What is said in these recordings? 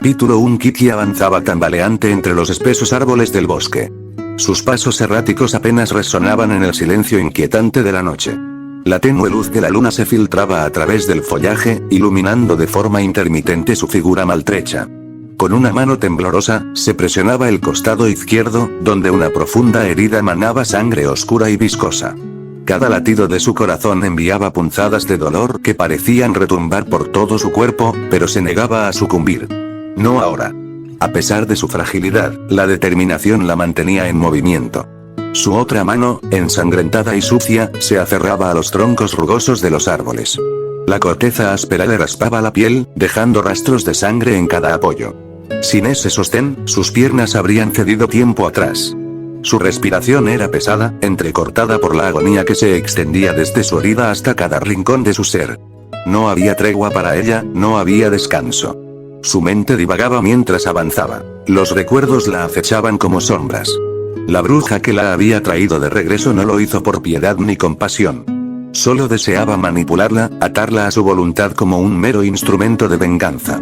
Capítulo 1. Kiki avanzaba tambaleante entre los espesos árboles del bosque. Sus pasos erráticos apenas resonaban en el silencio inquietante de la noche. La tenue luz de la luna se filtraba a través del follaje, iluminando de forma intermitente su figura maltrecha. Con una mano temblorosa, se presionaba el costado izquierdo, donde una profunda herida manaba sangre oscura y viscosa. Cada latido de su corazón enviaba punzadas de dolor que parecían retumbar por todo su cuerpo, pero se negaba a sucumbir. No ahora. A pesar de su fragilidad, la determinación la mantenía en movimiento. Su otra mano, ensangrentada y sucia, se aferraba a los troncos rugosos de los árboles. La corteza áspera le raspaba la piel, dejando rastros de sangre en cada apoyo. Sin ese sostén, sus piernas habrían cedido tiempo atrás. Su respiración era pesada, entrecortada por la agonía que se extendía desde su herida hasta cada rincón de su ser. No había tregua para ella, no había descanso. Su mente divagaba mientras avanzaba. Los recuerdos la acechaban como sombras. La bruja que la había traído de regreso no lo hizo por piedad ni compasión. Solo deseaba manipularla, atarla a su voluntad como un mero instrumento de venganza.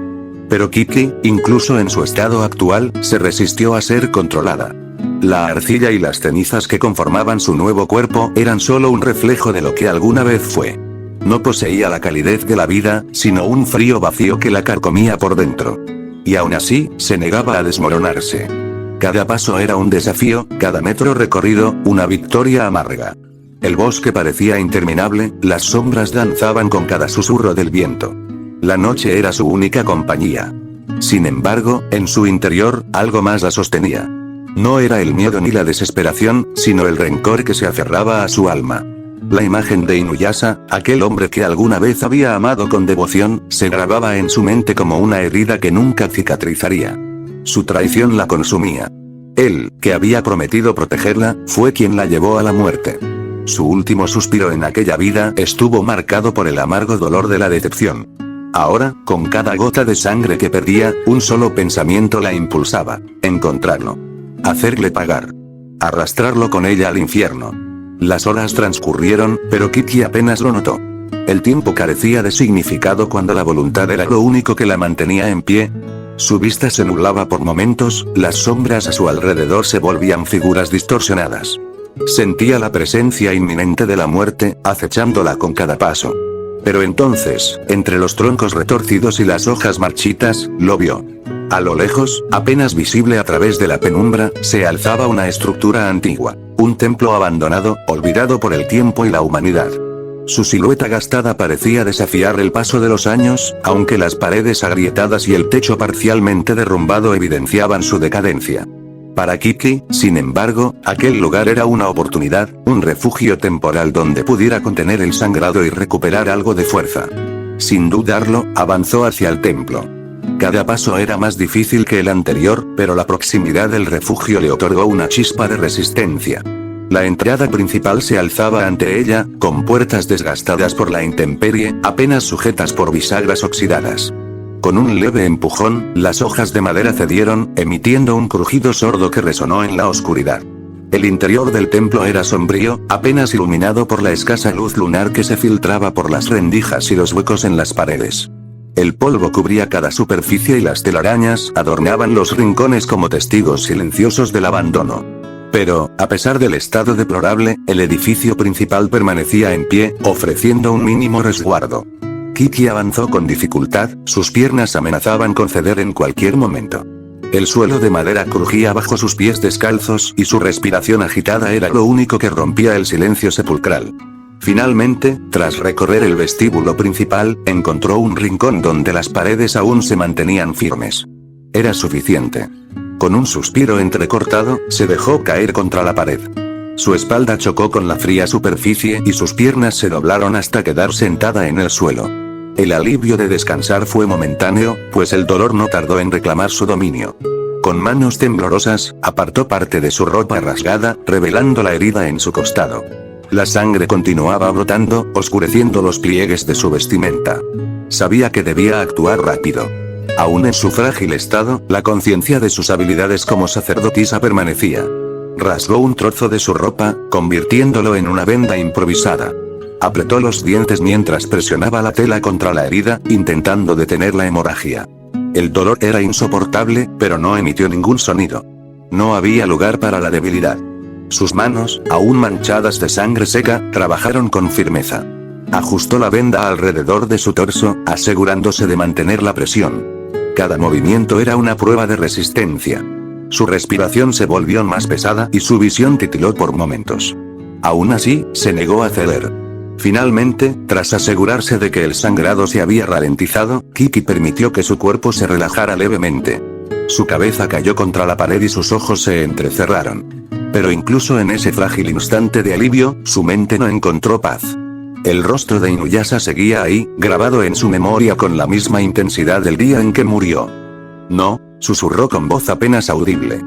Pero Kiki, incluso en su estado actual, se resistió a ser controlada. La arcilla y las cenizas que conformaban su nuevo cuerpo eran solo un reflejo de lo que alguna vez fue. No poseía la calidez de la vida, sino un frío vacío que la carcomía por dentro. Y aún así, se negaba a desmoronarse. Cada paso era un desafío, cada metro recorrido, una victoria amarga. El bosque parecía interminable, las sombras danzaban con cada susurro del viento. La noche era su única compañía. Sin embargo, en su interior, algo más la sostenía. No era el miedo ni la desesperación, sino el rencor que se aferraba a su alma. La imagen de Inuyasha, aquel hombre que alguna vez había amado con devoción, se grababa en su mente como una herida que nunca cicatrizaría. Su traición la consumía. Él, que había prometido protegerla, fue quien la llevó a la muerte. Su último suspiro en aquella vida estuvo marcado por el amargo dolor de la decepción. Ahora, con cada gota de sangre que perdía, un solo pensamiento la impulsaba: encontrarlo. Hacerle pagar. Arrastrarlo con ella al infierno. Las horas transcurrieron, pero Kiki apenas lo notó. El tiempo carecía de significado cuando la voluntad era lo único que la mantenía en pie. Su vista se nublaba por momentos, las sombras a su alrededor se volvían figuras distorsionadas. Sentía la presencia inminente de la muerte, acechándola con cada paso. Pero entonces, entre los troncos retorcidos y las hojas marchitas, lo vio. A lo lejos, apenas visible a través de la penumbra, se alzaba una estructura antigua. Un templo abandonado, olvidado por el tiempo y la humanidad. Su silueta gastada parecía desafiar el paso de los años, aunque las paredes agrietadas y el techo parcialmente derrumbado evidenciaban su decadencia. Para Kiki, sin embargo, aquel lugar era una oportunidad, un refugio temporal donde pudiera contener el sangrado y recuperar algo de fuerza. Sin dudarlo, avanzó hacia el templo. Cada paso era más difícil que el anterior, pero la proximidad del refugio le otorgó una chispa de resistencia. La entrada principal se alzaba ante ella, con puertas desgastadas por la intemperie, apenas sujetas por bisagras oxidadas. Con un leve empujón, las hojas de madera cedieron, emitiendo un crujido sordo que resonó en la oscuridad. El interior del templo era sombrío, apenas iluminado por la escasa luz lunar que se filtraba por las rendijas y los huecos en las paredes. El polvo cubría cada superficie y las telarañas adornaban los rincones como testigos silenciosos del abandono. Pero, a pesar del estado deplorable, el edificio principal permanecía en pie, ofreciendo un mínimo resguardo. Kiki avanzó con dificultad, sus piernas amenazaban con ceder en cualquier momento. El suelo de madera crujía bajo sus pies descalzos y su respiración agitada era lo único que rompía el silencio sepulcral. Finalmente, tras recorrer el vestíbulo principal, encontró un rincón donde las paredes aún se mantenían firmes. Era suficiente. Con un suspiro entrecortado, se dejó caer contra la pared. Su espalda chocó con la fría superficie y sus piernas se doblaron hasta quedar sentada en el suelo. El alivio de descansar fue momentáneo, pues el dolor no tardó en reclamar su dominio. Con manos temblorosas, apartó parte de su ropa rasgada, revelando la herida en su costado. La sangre continuaba brotando, oscureciendo los pliegues de su vestimenta. Sabía que debía actuar rápido. Aún en su frágil estado, la conciencia de sus habilidades como sacerdotisa permanecía. Rasgó un trozo de su ropa, convirtiéndolo en una venda improvisada. Apretó los dientes mientras presionaba la tela contra la herida, intentando detener la hemorragia. El dolor era insoportable, pero no emitió ningún sonido. No había lugar para la debilidad. Sus manos, aún manchadas de sangre seca, trabajaron con firmeza. Ajustó la venda alrededor de su torso, asegurándose de mantener la presión. Cada movimiento era una prueba de resistencia. Su respiración se volvió más pesada y su visión titiló por momentos. Aún así, se negó a ceder. Finalmente, tras asegurarse de que el sangrado se había ralentizado, Kiki permitió que su cuerpo se relajara levemente. Su cabeza cayó contra la pared y sus ojos se entrecerraron. Pero incluso en ese frágil instante de alivio, su mente no encontró paz. El rostro de Inuyasha seguía ahí, grabado en su memoria con la misma intensidad del día en que murió. No, susurró con voz apenas audible.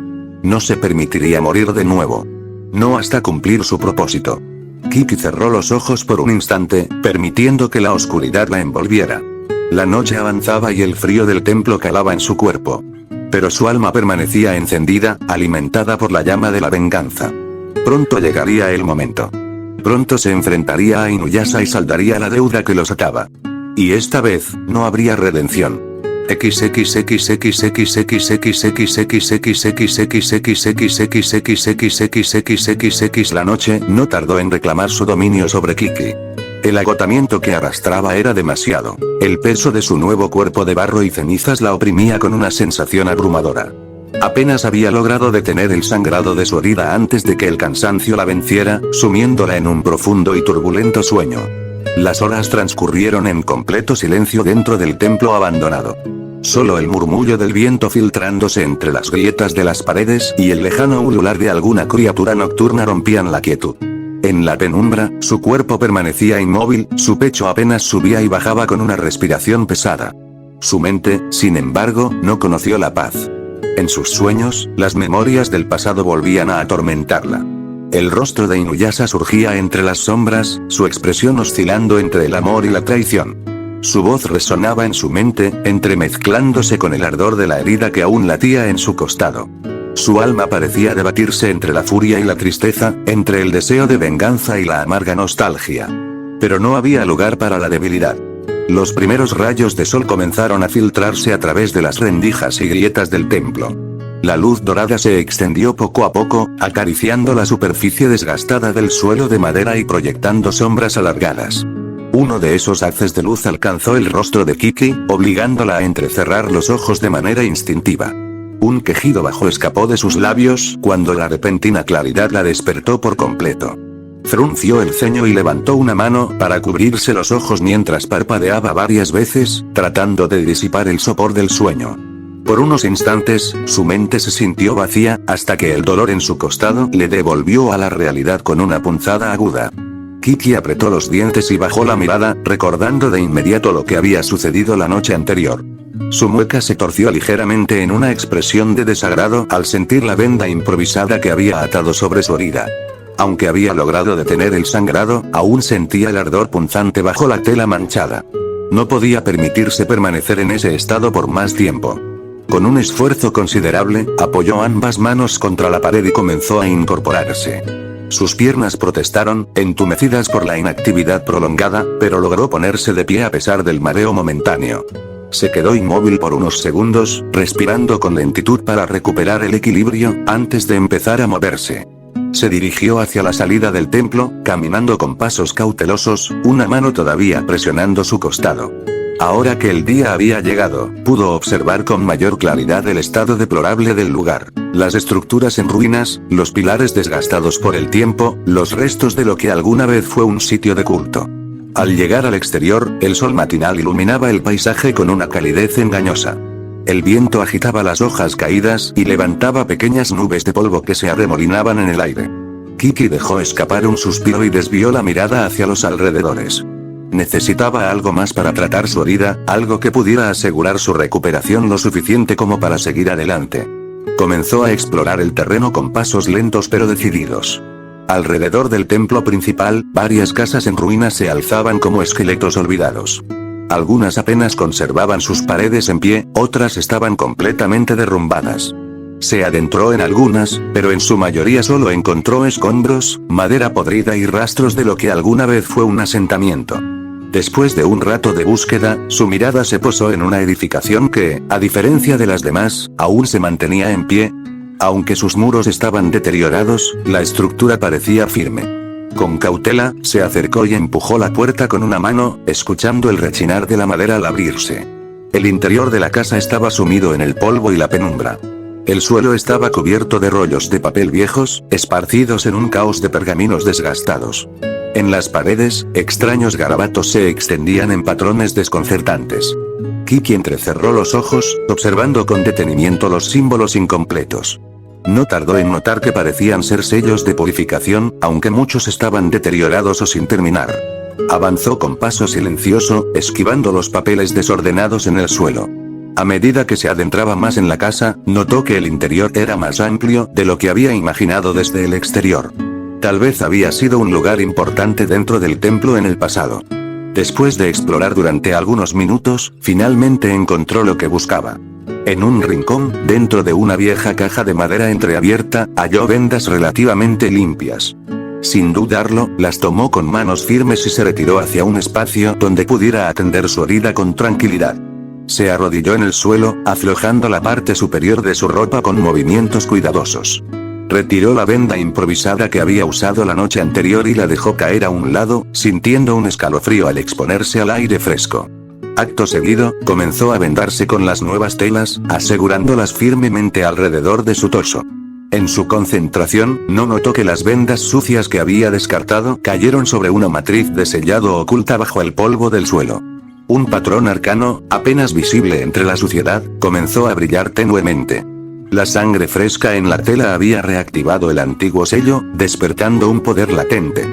No se permitiría morir de nuevo. No hasta cumplir su propósito. Kiki cerró los ojos por un instante, permitiendo que la oscuridad la envolviera. La noche avanzaba y el frío del templo calaba en su cuerpo. Pero su alma permanecía encendida, alimentada por la llama de la venganza. Pronto llegaría el momento. Pronto se enfrentaría a Inuyasha y saldaría la deuda que los ataba. Y esta vez, no habría redención. La noche no tardó en reclamar su dominio sobre Kiki. El agotamiento que arrastraba era demasiado. El peso de su nuevo cuerpo de barro y cenizas la oprimía con una sensación abrumadora. Apenas había logrado detener el sangrado de su herida antes de que el cansancio la venciera, sumiéndola en un profundo y turbulento sueño. Las horas transcurrieron en completo silencio dentro del templo abandonado. Solo el murmullo del viento filtrándose entre las grietas de las paredes y el lejano ulular de alguna criatura nocturna rompían la quietud. En la penumbra, su cuerpo permanecía inmóvil, su pecho apenas subía y bajaba con una respiración pesada. Su mente, sin embargo, no conoció la paz. En sus sueños, las memorias del pasado volvían a atormentarla. El rostro de Inuyasha surgía entre las sombras, su expresión oscilando entre el amor y la traición. Su voz resonaba en su mente, entremezclándose con el ardor de la herida que aún latía en su costado. Su alma parecía debatirse entre la furia y la tristeza, entre el deseo de venganza y la amarga nostalgia. Pero no había lugar para la debilidad. Los primeros rayos de sol comenzaron a filtrarse a través de las rendijas y grietas del templo. La luz dorada se extendió poco a poco, acariciando la superficie desgastada del suelo de madera y proyectando sombras alargadas. Uno de esos haces de luz alcanzó el rostro de Kiki, obligándola a entrecerrar los ojos de manera instintiva. Un quejido bajo escapó de sus labios cuando la repentina claridad la despertó por completo. Frunció el ceño y levantó una mano para cubrirse los ojos mientras parpadeaba varias veces, tratando de disipar el sopor del sueño. Por unos instantes, su mente se sintió vacía, hasta que el dolor en su costado le devolvió a la realidad con una punzada aguda. Kiki apretó los dientes y bajó la mirada, recordando de inmediato lo que había sucedido la noche anterior. Su mueca se torció ligeramente en una expresión de desagrado al sentir la venda improvisada que había atado sobre su herida. Aunque había logrado detener el sangrado, aún sentía el ardor punzante bajo la tela manchada. No podía permitirse permanecer en ese estado por más tiempo. Con un esfuerzo considerable, apoyó ambas manos contra la pared y comenzó a incorporarse. Sus piernas protestaron, entumecidas por la inactividad prolongada, pero logró ponerse de pie a pesar del mareo momentáneo. Se quedó inmóvil por unos segundos, respirando con lentitud para recuperar el equilibrio, antes de empezar a moverse. Se dirigió hacia la salida del templo, caminando con pasos cautelosos, una mano todavía presionando su costado. Ahora que el día había llegado, pudo observar con mayor claridad el estado deplorable del lugar. Las estructuras en ruinas, los pilares desgastados por el tiempo, los restos de lo que alguna vez fue un sitio de culto. Al llegar al exterior, el sol matinal iluminaba el paisaje con una calidez engañosa. El viento agitaba las hojas caídas y levantaba pequeñas nubes de polvo que se arremolinaban en el aire. Kiki dejó escapar un suspiro y desvió la mirada hacia los alrededores. Necesitaba algo más para tratar su herida, algo que pudiera asegurar su recuperación lo suficiente como para seguir adelante. Comenzó a explorar el terreno con pasos lentos pero decididos. Alrededor del templo principal, varias casas en ruinas se alzaban como esqueletos olvidados. Algunas apenas conservaban sus paredes en pie, otras estaban completamente derrumbadas. Se adentró en algunas, pero en su mayoría solo encontró escombros, madera podrida y rastros de lo que alguna vez fue un asentamiento. Después de un rato de búsqueda, su mirada se posó en una edificación que, a diferencia de las demás, aún se mantenía en pie. Aunque sus muros estaban deteriorados, la estructura parecía firme. Con cautela, se acercó y empujó la puerta con una mano, escuchando el rechinar de la madera al abrirse. El interior de la casa estaba sumido en el polvo y la penumbra. El suelo estaba cubierto de rollos de papel viejos, esparcidos en un caos de pergaminos desgastados. En las paredes, extraños garabatos se extendían en patrones desconcertantes. Kiki entrecerró los ojos, observando con detenimiento los símbolos incompletos. No tardó en notar que parecían ser sellos de purificación, aunque muchos estaban deteriorados o sin terminar. Avanzó con paso silencioso, esquivando los papeles desordenados en el suelo. A medida que se adentraba más en la casa, notó que el interior era más amplio de lo que había imaginado desde el exterior. Tal vez había sido un lugar importante dentro del templo en el pasado. Después de explorar durante algunos minutos, finalmente encontró lo que buscaba. En un rincón, dentro de una vieja caja de madera entreabierta, halló vendas relativamente limpias. Sin dudarlo, las tomó con manos firmes y se retiró hacia un espacio donde pudiera atender su herida con tranquilidad. Se arrodilló en el suelo, aflojando la parte superior de su ropa con movimientos cuidadosos. Retiró la venda improvisada que había usado la noche anterior y la dejó caer a un lado, sintiendo un escalofrío al exponerse al aire fresco. Acto seguido, comenzó a vendarse con las nuevas telas, asegurándolas firmemente alrededor de su torso. En su concentración, no notó que las vendas sucias que había descartado cayeron sobre una matriz de sellado oculta bajo el polvo del suelo. Un patrón arcano, apenas visible entre la suciedad, comenzó a brillar tenuemente. La sangre fresca en la tela había reactivado el antiguo sello, despertando un poder latente.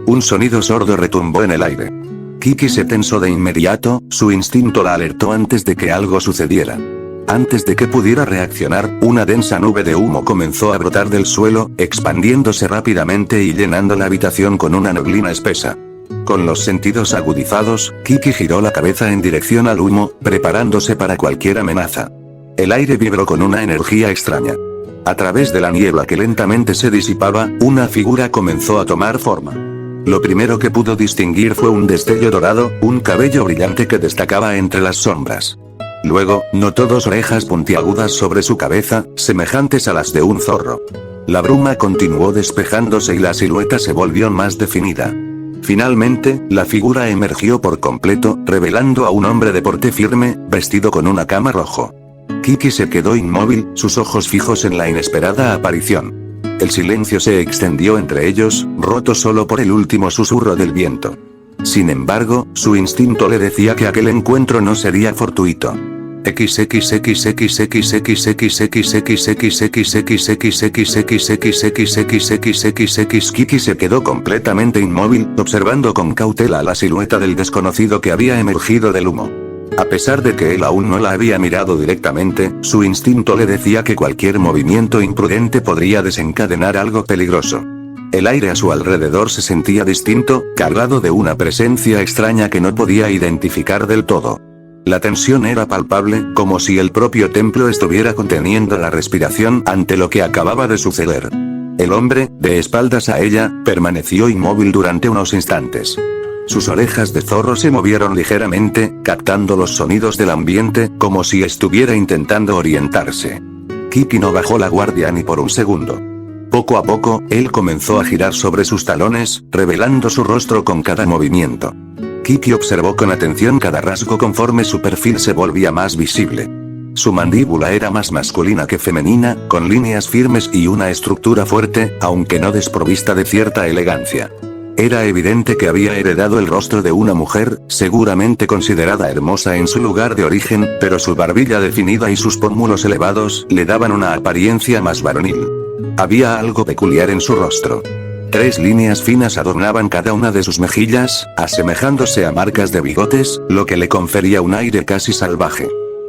Un sonido sordo retumbó en el aire. Kiki se tensó de inmediato, su instinto la alertó antes de que algo sucediera. Antes de que pudiera reaccionar, una densa nube de humo comenzó a brotar del suelo, expandiéndose rápidamente y llenando la habitación con una neblina espesa. Con los sentidos agudizados, Kiki giró la cabeza en dirección al humo, preparándose para cualquier amenaza. El aire vibró con una energía extraña. A través de la niebla que lentamente se disipaba, una figura comenzó a tomar forma. Lo primero que pudo distinguir fue un destello dorado, un cabello brillante que destacaba entre las sombras. Luego, notó dos orejas puntiagudas sobre su cabeza, semejantes a las de un zorro. La bruma continuó despejándose y la silueta se volvió más definida. Finalmente, la figura emergió por completo, revelando a un hombre de porte firme, vestido con un hakama rojo. Kiki se quedó inmóvil, sus ojos fijos en la inesperada aparición. El silencio se extendió entre ellos, roto solo por el último susurro del viento. Sin embargo, su instinto le decía que aquel encuentro no sería fortuito. Kiki se quedó completamente inmóvil, observando con cautela la silueta del desconocido que había emergido del humo. A pesar de que él aún no la había mirado directamente, su instinto le decía que cualquier movimiento imprudente podría desencadenar algo peligroso. El aire a su alrededor se sentía distinto, cargado de una presencia extraña que no podía identificar del todo. La tensión era palpable, como si el propio templo estuviera conteniendo la respiración ante lo que acababa de suceder. El hombre, de espaldas a ella, permaneció inmóvil durante unos instantes. Sus orejas de zorro se movieron ligeramente, captando los sonidos del ambiente, como si estuviera intentando orientarse. Kiki no bajó la guardia ni por un segundo. Poco a poco, él comenzó a girar sobre sus talones, revelando su rostro con cada movimiento. Kiki observó con atención cada rasgo conforme su perfil se volvía más visible. Su mandíbula era más masculina que femenina, con líneas firmes y una estructura fuerte, aunque no desprovista de cierta elegancia. Era evidente que había heredado el rostro de una mujer, seguramente considerada hermosa en su lugar de origen, pero su barbilla definida y sus pómulos elevados le daban una apariencia más varonil. Había algo peculiar en su rostro. 3 líneas finas adornaban cada una de sus mejillas, asemejándose a marcas de bigotes, lo que le confería un aire casi salvaje.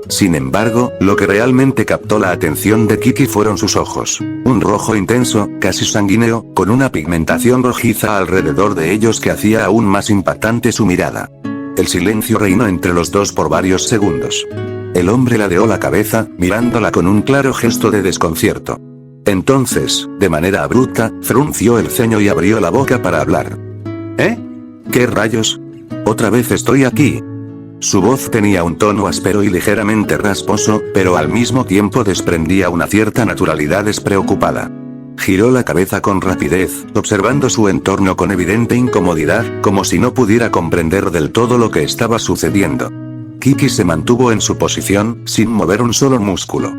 Sin embargo, lo que realmente captó la atención de Kiki fueron sus ojos. Un rojo intenso, casi sanguíneo, con una pigmentación rojiza alrededor de ellos que hacía aún más impactante su mirada. El silencio reinó entre los dos por varios segundos. El hombre ladeó la cabeza, mirándola con un claro gesto de desconcierto. Entonces, de manera abrupta, frunció el ceño y abrió la boca para hablar. ¿Eh? ¿Qué rayos? Otra vez estoy aquí. Su voz tenía un tono áspero y ligeramente rasposo, pero al mismo tiempo desprendía una cierta naturalidad despreocupada. Giró la cabeza con rapidez, observando su entorno con evidente incomodidad, como si no pudiera comprender del todo lo que estaba sucediendo. Kiki se mantuvo en su posición, sin mover un solo músculo.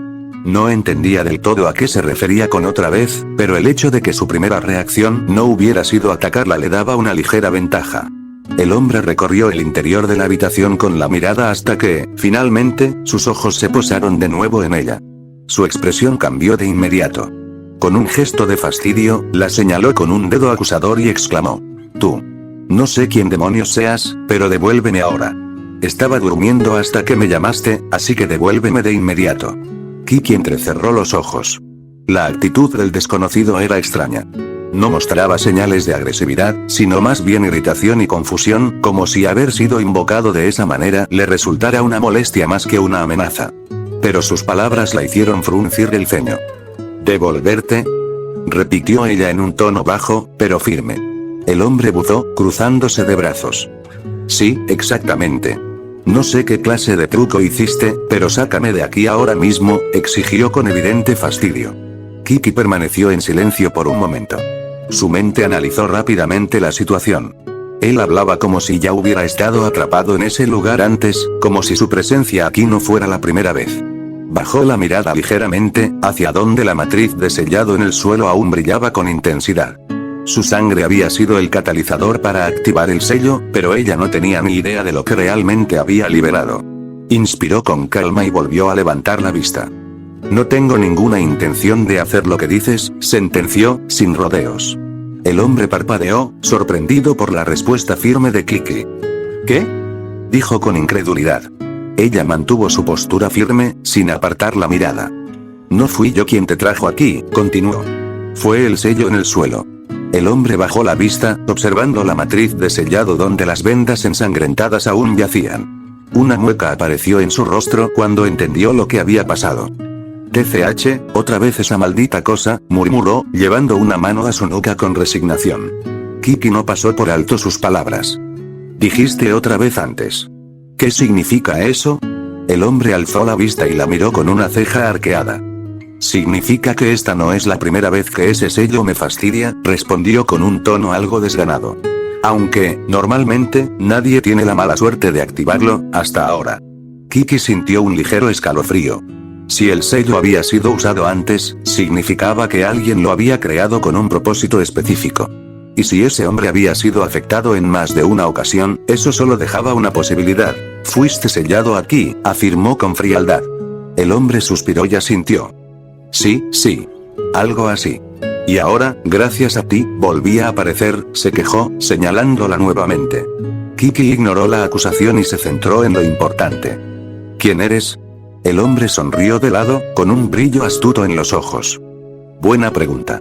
No entendía del todo a qué se refería con otra vez, pero el hecho de que su primera reacción no hubiera sido atacarla le daba una ligera ventaja. El hombre recorrió el interior de la habitación con la mirada hasta que, finalmente, sus ojos se posaron de nuevo en ella. Su expresión cambió de inmediato. Con un gesto de fastidio, la señaló con un dedo acusador y exclamó: «Tú. No sé quién demonios seas, pero devuélveme ahora. Estaba durmiendo hasta que me llamaste, así que devuélveme de inmediato». Kiki entrecerró los ojos. La actitud del desconocido era extraña. No mostraba señales de agresividad, sino más bien irritación y confusión, como si haber sido invocado de esa manera le resultara una molestia más que una amenaza. Pero sus palabras la hicieron fruncir el ceño. «¿Devolverte?», repitió ella en un tono bajo, pero firme. El hombre buzó, cruzándose de brazos. «Sí, exactamente. No sé qué clase de truco hiciste, pero sácame de aquí ahora mismo», exigió con evidente fastidio. Kiki permaneció en silencio por un momento. Su mente analizó rápidamente la situación. Él hablaba como si ya hubiera estado atrapado en ese lugar antes, como si su presencia aquí no fuera la primera vez. Bajó la mirada ligeramente, hacia donde la matriz de sellado en el suelo aún brillaba con intensidad. Su sangre había sido el catalizador para activar el sello, pero ella no tenía ni idea de lo que realmente había liberado. Inspiró con calma y volvió a levantar la vista. «No tengo ninguna intención de hacer lo que dices», sentenció, sin rodeos. El hombre parpadeó, sorprendido por la respuesta firme de Kiki. «¿Qué?», dijo con incredulidad. Ella mantuvo su postura firme, sin apartar la mirada. «No fui yo quien te trajo aquí», continuó. «Fue el sello en el suelo». El hombre bajó la vista, observando la matriz de sellado donde las vendas ensangrentadas aún yacían. Una mueca apareció en su rostro cuando entendió lo que había pasado. «TCH, otra vez esa maldita cosa», murmuró, llevando una mano a su nuca con resignación. Kiki no pasó por alto sus palabras. «Dijiste otra vez antes. ¿Qué significa eso?». El hombre alzó la vista y la miró con una ceja arqueada. «Significa que esta no es la primera vez que ese sello me fastidia», respondió con un tono algo desganado. «Aunque, normalmente, nadie tiene la mala suerte de activarlo, hasta ahora». Kiki sintió un ligero escalofrío. Si el sello había sido usado antes, significaba que alguien lo había creado con un propósito específico. Y si ese hombre había sido afectado en más de una ocasión, eso solo dejaba una posibilidad. «Fuiste sellado aquí», afirmó con frialdad. El hombre suspiró y asintió. «Sí, sí. Algo así. Y ahora, gracias a ti, volví a aparecer», se quejó, señalándola nuevamente. Kiki ignoró la acusación y se centró en lo importante. «¿Quién eres?». El hombre sonrió de lado, con un brillo astuto en los ojos. «Buena pregunta».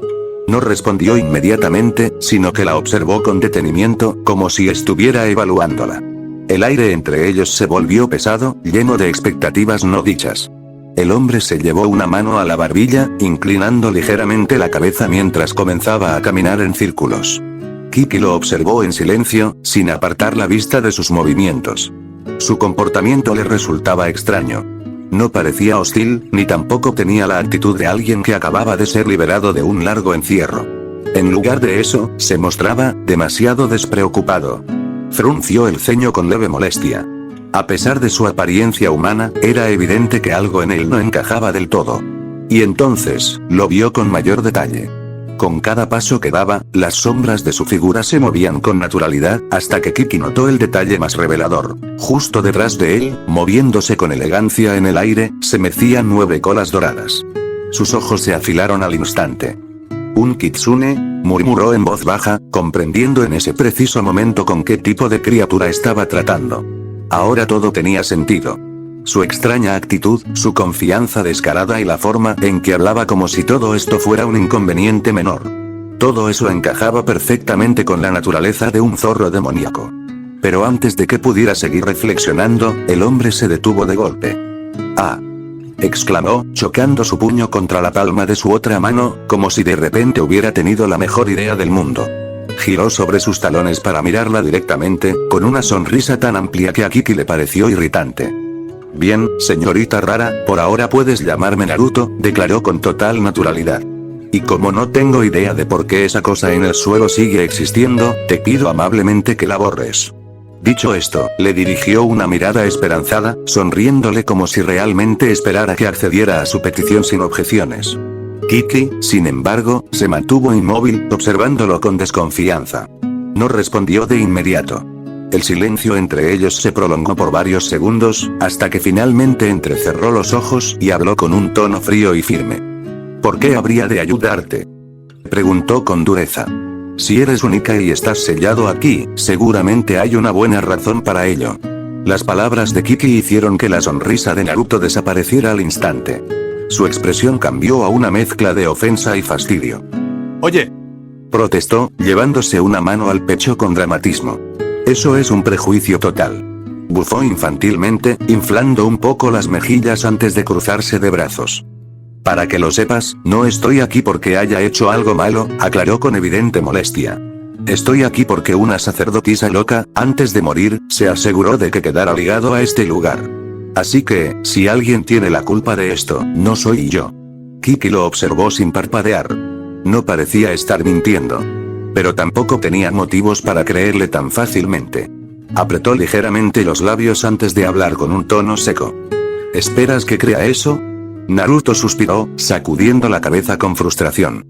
No respondió inmediatamente, sino que la observó con detenimiento, como si estuviera evaluándola. El aire entre ellos se volvió pesado, lleno de expectativas no dichas. El hombre se llevó una mano a la barbilla, inclinando ligeramente la cabeza mientras comenzaba a caminar en círculos. Kiki lo observó en silencio, sin apartar la vista de sus movimientos. Su comportamiento le resultaba extraño. No parecía hostil, ni tampoco tenía la actitud de alguien que acababa de ser liberado de un largo encierro. En lugar de eso, se mostraba demasiado despreocupado. Frunció el ceño con leve molestia. A pesar de su apariencia humana, era evidente que algo en él no encajaba del todo. Y entonces, lo vio con mayor detalle. Con cada paso que daba, las sombras de su figura se movían con naturalidad, hasta que Kiki notó el detalle más revelador. Justo detrás de él, moviéndose con elegancia en el aire, se mecían 9 colas doradas. Sus ojos se afilaron al instante. «¿Un kitsune?», murmuró en voz baja, comprendiendo en ese preciso momento con qué tipo de criatura estaba tratando. Ahora todo tenía sentido. Su extraña actitud, su confianza descarada y la forma en que hablaba como si todo esto fuera un inconveniente menor. Todo eso encajaba perfectamente con la naturaleza de un zorro demoníaco. Pero antes de que pudiera seguir reflexionando, el hombre se detuvo de golpe. «¡Ah!», exclamó, chocando su puño contra la palma de su otra mano, como si de repente hubiera tenido la mejor idea del mundo. giró sobre sus talones para mirarla directamente, con una sonrisa tan amplia que a Kiki le pareció irritante. Bien, señorita rara, por ahora puedes llamarme Naruto, declaró con total naturalidad. Y como no tengo idea de por qué esa cosa en el suelo sigue existiendo, te pido amablemente que la borres. Dicho esto, le dirigió una mirada esperanzada, sonriéndole como si realmente esperara que accediera a su petición sin objeciones. Kiki, sin embargo, se mantuvo inmóvil, observándolo con desconfianza. No respondió de inmediato. El silencio entre ellos se prolongó por varios segundos, hasta que finalmente entrecerró los ojos y habló con un tono frío y firme. ¿Por qué habría de ayudarte?, preguntó con dureza. Si eres única y estás sellado aquí, seguramente hay una buena razón para ello. Las palabras de Kiki hicieron que la sonrisa de Naruto desapareciera al instante. Su expresión cambió a una mezcla de ofensa y fastidio. Oye, protestó, llevándose una mano al pecho con dramatismo. Eso es un prejuicio total. Bufó infantilmente, inflando un poco las mejillas antes de cruzarse de brazos. Para que lo sepas, no estoy aquí porque haya hecho algo malo, aclaró con evidente molestia. Estoy aquí porque una sacerdotisa loca, antes de morir, se aseguró de que quedara ligado a este lugar. Así que, si alguien tiene la culpa de esto, no soy yo. Kiki lo observó sin parpadear. No parecía estar mintiendo. Pero tampoco tenía motivos para creerle tan fácilmente. Apretó ligeramente los labios antes de hablar con un tono seco. ¿Esperas que crea eso?, Naruto suspiró, sacudiendo la cabeza con frustración.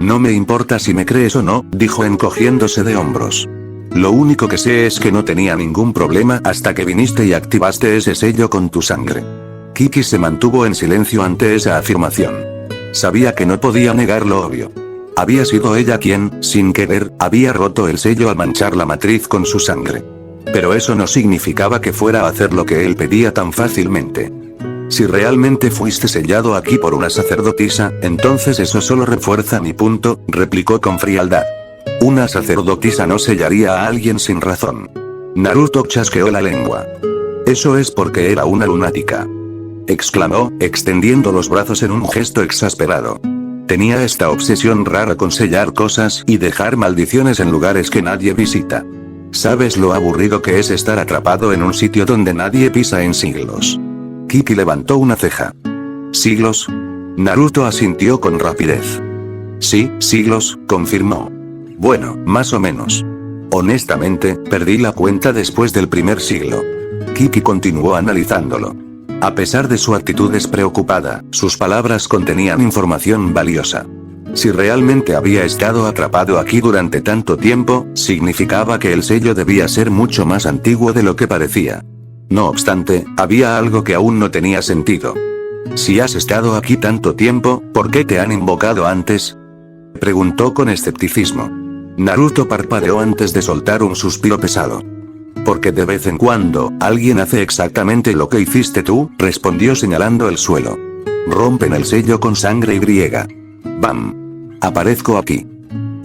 No me importa si me crees o no, dijo encogiéndose de hombros. Lo único que sé es que no tenía ningún problema hasta que viniste y activaste ese sello con tu sangre. Kiki se mantuvo en silencio ante esa afirmación. Sabía que no podía negar lo obvio. Había sido ella quien, sin querer, había roto el sello al manchar la matriz con su sangre. Pero eso no significaba que fuera a hacer lo que él pedía tan fácilmente. Si realmente fuiste sellado aquí por una sacerdotisa, entonces eso solo refuerza mi punto, replicó con frialdad. Una sacerdotisa no sellaría a alguien sin razón. Naruto chasqueó la lengua. Eso es porque era una lunática, exclamó, extendiendo los brazos en un gesto exasperado. Tenía esta obsesión rara con sellar cosas y dejar maldiciones en lugares que nadie visita. ¿Sabes lo aburrido que es estar atrapado en un sitio donde nadie pisa en siglos? Kiki levantó una ceja. ¿Siglos? Naruto asintió con rapidez. Sí, siglos, confirmó. Bueno, más o menos. Honestamente, perdí la cuenta después del primer siglo. Kiki continuó analizándolo. A pesar de su actitud despreocupada, sus palabras contenían información valiosa. Si realmente había estado atrapado aquí durante tanto tiempo, significaba que el sello debía ser mucho más antiguo de lo que parecía. No obstante, había algo que aún no tenía sentido. Si has estado aquí tanto tiempo, ¿por qué te han invocado antes?, preguntó con escepticismo. Naruto parpadeó antes de soltar un suspiro pesado. Porque de vez en cuando, alguien hace exactamente lo que hiciste tú, respondió señalando el suelo. Rompen el sello con sangre y ¡bam! Aparezco aquí.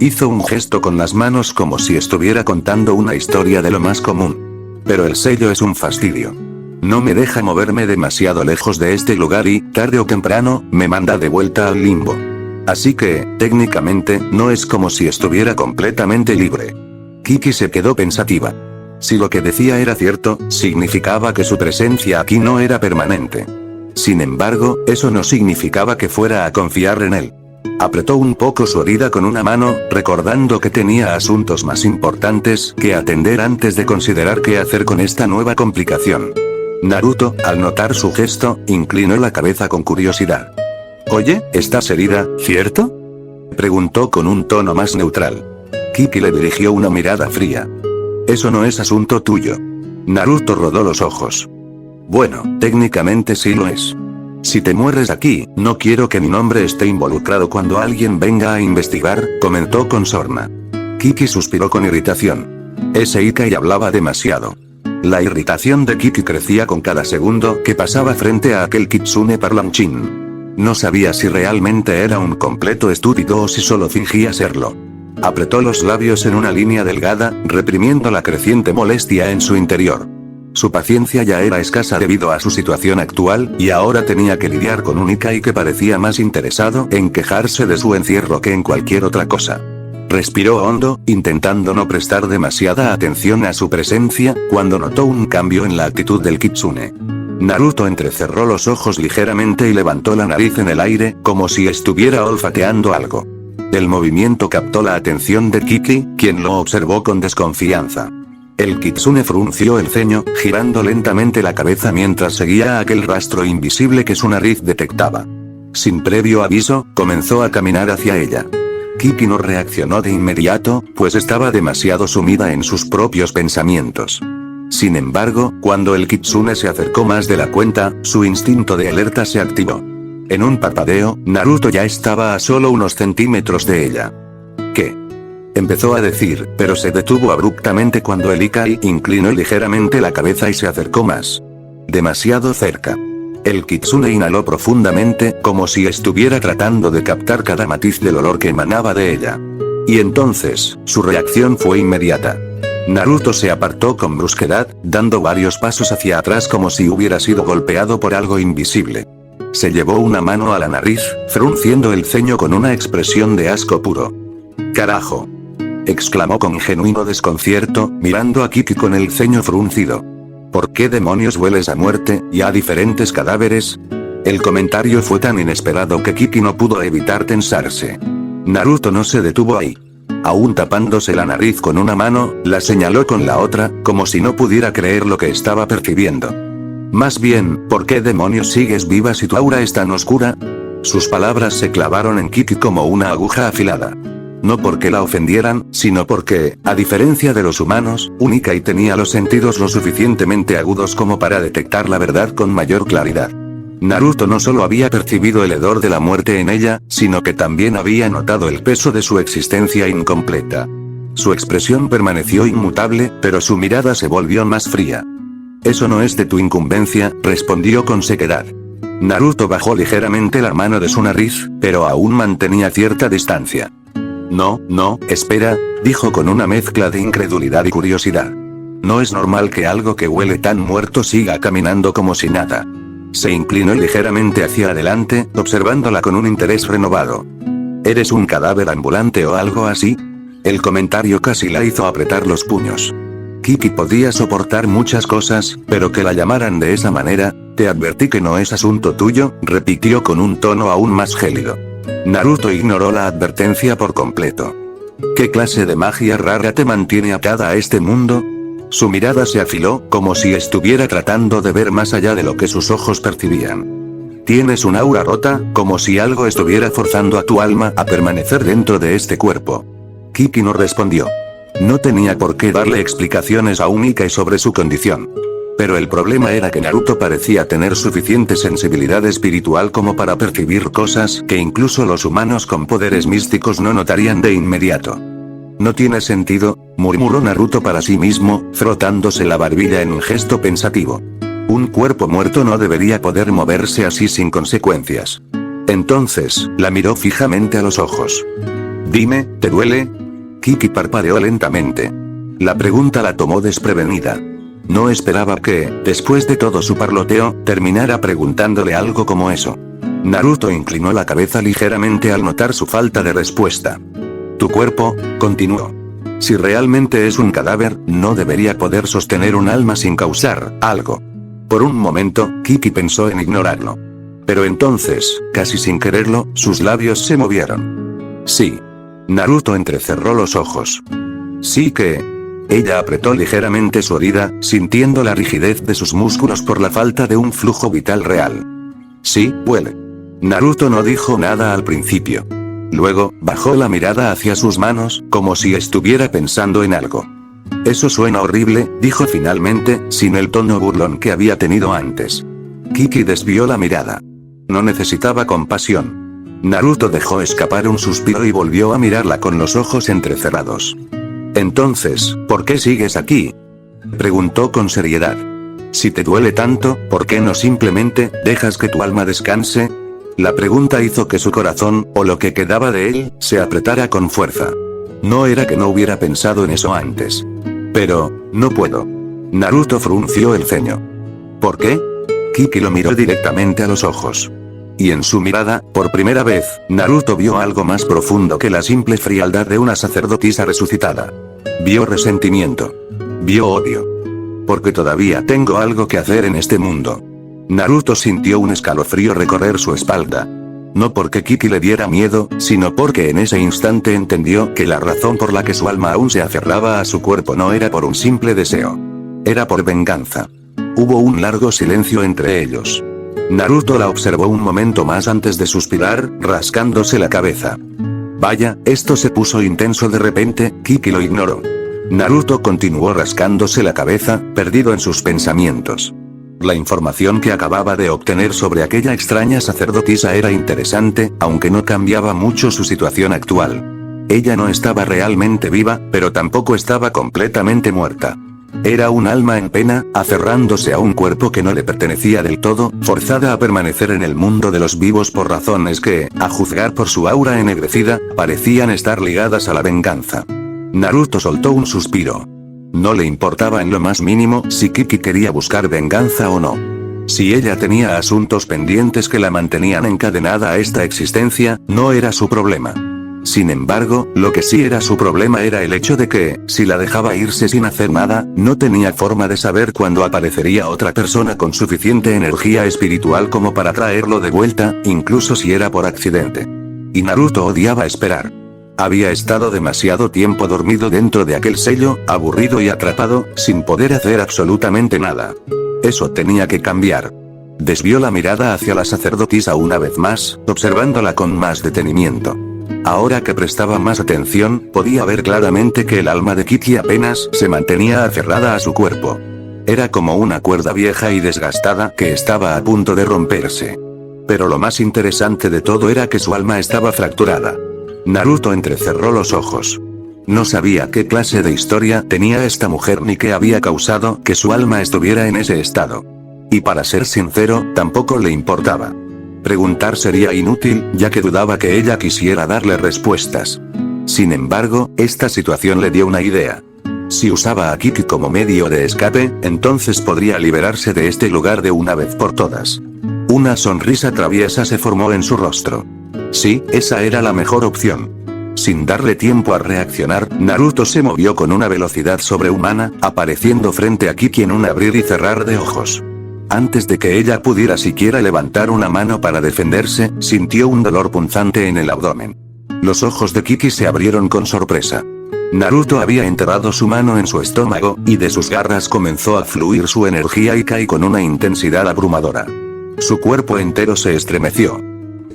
Hizo un gesto con las manos como si estuviera contando una historia de lo más común. Pero el sello es un fastidio. No me deja moverme demasiado lejos de este lugar y, tarde o temprano, me manda de vuelta al limbo. Así que, técnicamente, no es como si estuviera completamente libre. Kiki se quedó pensativa. Si lo que decía era cierto, significaba que su presencia aquí no era permanente. Sin embargo, eso no significaba que fuera a confiar en él. Apretó un poco su herida con una mano, recordando que tenía asuntos más importantes que atender antes de considerar qué hacer con esta nueva complicación. Naruto, al notar su gesto, inclinó la cabeza con curiosidad. Oye, ¿estás herida, cierto?, preguntó con un tono más neutral. Kiki le dirigió una mirada fría. Eso no es asunto tuyo. Naruto rodó los ojos. Bueno, técnicamente sí lo es. Si te mueres aquí, no quiero que mi nombre esté involucrado cuando alguien venga a investigar, comentó con sorna. Kiki suspiró con irritación. Ese Ikai hablaba demasiado. La irritación de Kiki crecía con cada segundo que pasaba frente a aquel kitsune parlanchín. No sabía si realmente era un completo estúpido o si solo fingía serlo. Apretó los labios en una línea delgada, reprimiendo la creciente molestia en su interior. Su paciencia ya era escasa debido a su situación actual, y ahora tenía que lidiar con un Ikai que parecía más interesado en quejarse de su encierro que en cualquier otra cosa. Respiró hondo, intentando no prestar demasiada atención a su presencia, cuando notó un cambio en la actitud del kitsune. Naruto entrecerró los ojos ligeramente y levantó la nariz en el aire, como si estuviera olfateando algo. El movimiento captó la atención de Kiki, quien lo observó con desconfianza. El kitsune frunció el ceño, girando lentamente la cabeza mientras seguía aquel rastro invisible que su nariz detectaba. Sin previo aviso, comenzó a caminar hacia ella. Kiki no reaccionó de inmediato, pues estaba demasiado sumida en sus propios pensamientos. Sin embargo, cuando el kitsune se acercó más de la cuenta, su instinto de alerta se activó. En un parpadeo, Naruto ya estaba a solo unos centímetros de ella. ¿Qué? Empezó a decir, pero se detuvo abruptamente cuando el Ikai inclinó ligeramente la cabeza y se acercó más. Demasiado cerca. El kitsune inhaló profundamente, como si estuviera tratando de captar cada matiz del olor que emanaba de ella. Y entonces, su reacción fue inmediata. Naruto se apartó con brusquedad, dando varios pasos hacia atrás como si hubiera sido golpeado por algo invisible. Se llevó una mano a la nariz, frunciendo el ceño con una expresión de asco puro. ¡Carajo!, exclamó con genuino desconcierto, mirando a Kiki con el ceño fruncido. ¿Por qué demonios hueles a muerte, y a diferentes cadáveres? El comentario fue tan inesperado que Kiki no pudo evitar tensarse. Naruto no se detuvo ahí. Aún tapándose la nariz con una mano, la señaló con la otra, como si no pudiera creer lo que estaba percibiendo. Más bien, ¿por qué demonios sigues viva si tu aura es tan oscura? Sus palabras se clavaron en Kiki como una aguja afilada. No porque la ofendieran, sino porque, a diferencia de los humanos, un Ikai tenía los sentidos lo suficientemente agudos como para detectar la verdad con mayor claridad. Naruto no solo había percibido el hedor de la muerte en ella, sino que también había notado el peso de su existencia incompleta. Su expresión permaneció inmutable, pero su mirada se volvió más fría. Eso no es de tu incumbencia, respondió con sequedad. Naruto bajó ligeramente la mano de su nariz, pero aún mantenía cierta distancia. No, espera, dijo con una mezcla de incredulidad y curiosidad. No es normal que algo que huele tan muerto siga caminando como si nada. Se inclinó ligeramente hacia adelante, observándola con un interés renovado. ¿Eres un cadáver ambulante o algo así? El comentario casi la hizo apretar los puños. Kiki podía soportar muchas cosas, pero que la llamaran de esa manera, te advertí que no es asunto tuyo, repitió con un tono aún más gélido. Naruto ignoró la advertencia por completo. ¿Qué clase de magia rara te mantiene atada a este mundo? Su mirada se afiló, como si estuviera tratando de ver más allá de lo que sus ojos percibían. Tienes un aura rota, como si algo estuviera forzando a tu alma a permanecer dentro de este cuerpo. Kiki no respondió. No tenía por qué darle explicaciones a un Ikai sobre su condición. Pero el problema era que Naruto parecía tener suficiente sensibilidad espiritual como para percibir cosas que incluso los humanos con poderes místicos no notarían de inmediato. No tiene sentido, murmuró Naruto para sí mismo, frotándose la barbilla en un gesto pensativo. Un cuerpo muerto no debería poder moverse así sin consecuencias. Entonces, la miró fijamente a los ojos. Dime, ¿te duele? Kiki parpadeó lentamente. La pregunta la tomó desprevenida. No esperaba que, después de todo su parloteo, terminara preguntándole algo como eso. Naruto inclinó la cabeza ligeramente al notar su falta de respuesta. Tu cuerpo, continuó. Si realmente es un cadáver, no debería poder sostener un alma sin causar algo. Por un momento, Kiki pensó en ignorarlo. Pero entonces, casi sin quererlo, sus labios se movieron. Sí. Naruto entrecerró los ojos. Sí que... Ella apretó ligeramente su herida, sintiendo la rigidez de sus músculos por la falta de un flujo vital real. Sí, huele. Naruto no dijo nada al principio. Luego, bajó la mirada hacia sus manos, como si estuviera pensando en algo. Eso suena horrible, dijo finalmente, sin el tono burlón que había tenido antes. Kiki desvió la mirada. No necesitaba compasión. Naruto dejó escapar un suspiro y volvió a mirarla con los ojos entrecerrados. Entonces, ¿por qué sigues aquí? Preguntó con seriedad. Si te duele tanto, ¿por qué no simplemente dejas que tu alma descanse? La pregunta hizo que su corazón, o lo que quedaba de él, se apretara con fuerza. No era que no hubiera pensado en eso antes. Pero, no puedo. Naruto frunció el ceño. ¿Por qué? Kiki lo miró directamente a los ojos. Y en su mirada, por primera vez, Naruto vio algo más profundo que la simple frialdad de una sacerdotisa resucitada. Vio resentimiento. Vio odio. Porque todavía tengo algo que hacer en este mundo. Naruto sintió un escalofrío recorrer su espalda. No porque Kiki le diera miedo, sino porque en ese instante entendió que la razón por la que su alma aún se aferraba a su cuerpo no era por un simple deseo. Era por venganza. Hubo un largo silencio entre ellos. Naruto la observó un momento más antes de suspirar, rascándose la cabeza. Vaya, esto se puso intenso de repente. Kiki lo ignoró. Naruto continuó rascándose la cabeza, perdido en sus pensamientos. La información que acababa de obtener sobre aquella extraña sacerdotisa era interesante, aunque no cambiaba mucho su situación actual. Ella no estaba realmente viva, pero tampoco estaba completamente muerta. Era un alma en pena, aferrándose a un cuerpo que no le pertenecía del todo, forzada a permanecer en el mundo de los vivos por razones que, a juzgar por su aura ennegrecida, parecían estar ligadas a la venganza. Naruto soltó un suspiro. No le importaba en lo más mínimo si Kiki quería buscar venganza o no. Si ella tenía asuntos pendientes que la mantenían encadenada a esta existencia, no era su problema. Sin embargo, lo que sí era su problema era el hecho de que, si la dejaba irse sin hacer nada, no tenía forma de saber cuándo aparecería otra persona con suficiente energía espiritual como para traerlo de vuelta, incluso si era por accidente. Y Naruto odiaba esperar. Había estado demasiado tiempo dormido dentro de aquel sello, aburrido y atrapado, sin poder hacer absolutamente nada. Eso tenía que cambiar. Desvió la mirada hacia la sacerdotisa una vez más, observándola con más detenimiento. Ahora que prestaba más atención, podía ver claramente que el alma de Kiki apenas se mantenía aferrada a su cuerpo. Era como una cuerda vieja y desgastada que estaba a punto de romperse. Pero lo más interesante de todo era que su alma estaba fracturada. Naruto entrecerró los ojos. No sabía qué clase de historia tenía esta mujer ni qué había causado que su alma estuviera en ese estado. Y para ser sincero, tampoco le importaba. Preguntar sería inútil, ya que dudaba que ella quisiera darle respuestas. Sin embargo, esta situación le dio una idea. Si usaba a Kiki como medio de escape, entonces podría liberarse de este lugar de una vez por todas. Una sonrisa traviesa se formó en su rostro. Sí, esa era la mejor opción. Sin darle tiempo a reaccionar, Naruto se movió con una velocidad sobrehumana, apareciendo frente a Kiki en un abrir y cerrar de ojos. Antes de que ella pudiera siquiera levantar una mano para defenderse, sintió un dolor punzante en el abdomen. Los ojos de Kiki se abrieron con sorpresa. Naruto había enterrado su mano en su estómago, y de sus garras comenzó a fluir su energía Ikai con una intensidad abrumadora. Su cuerpo entero se estremeció.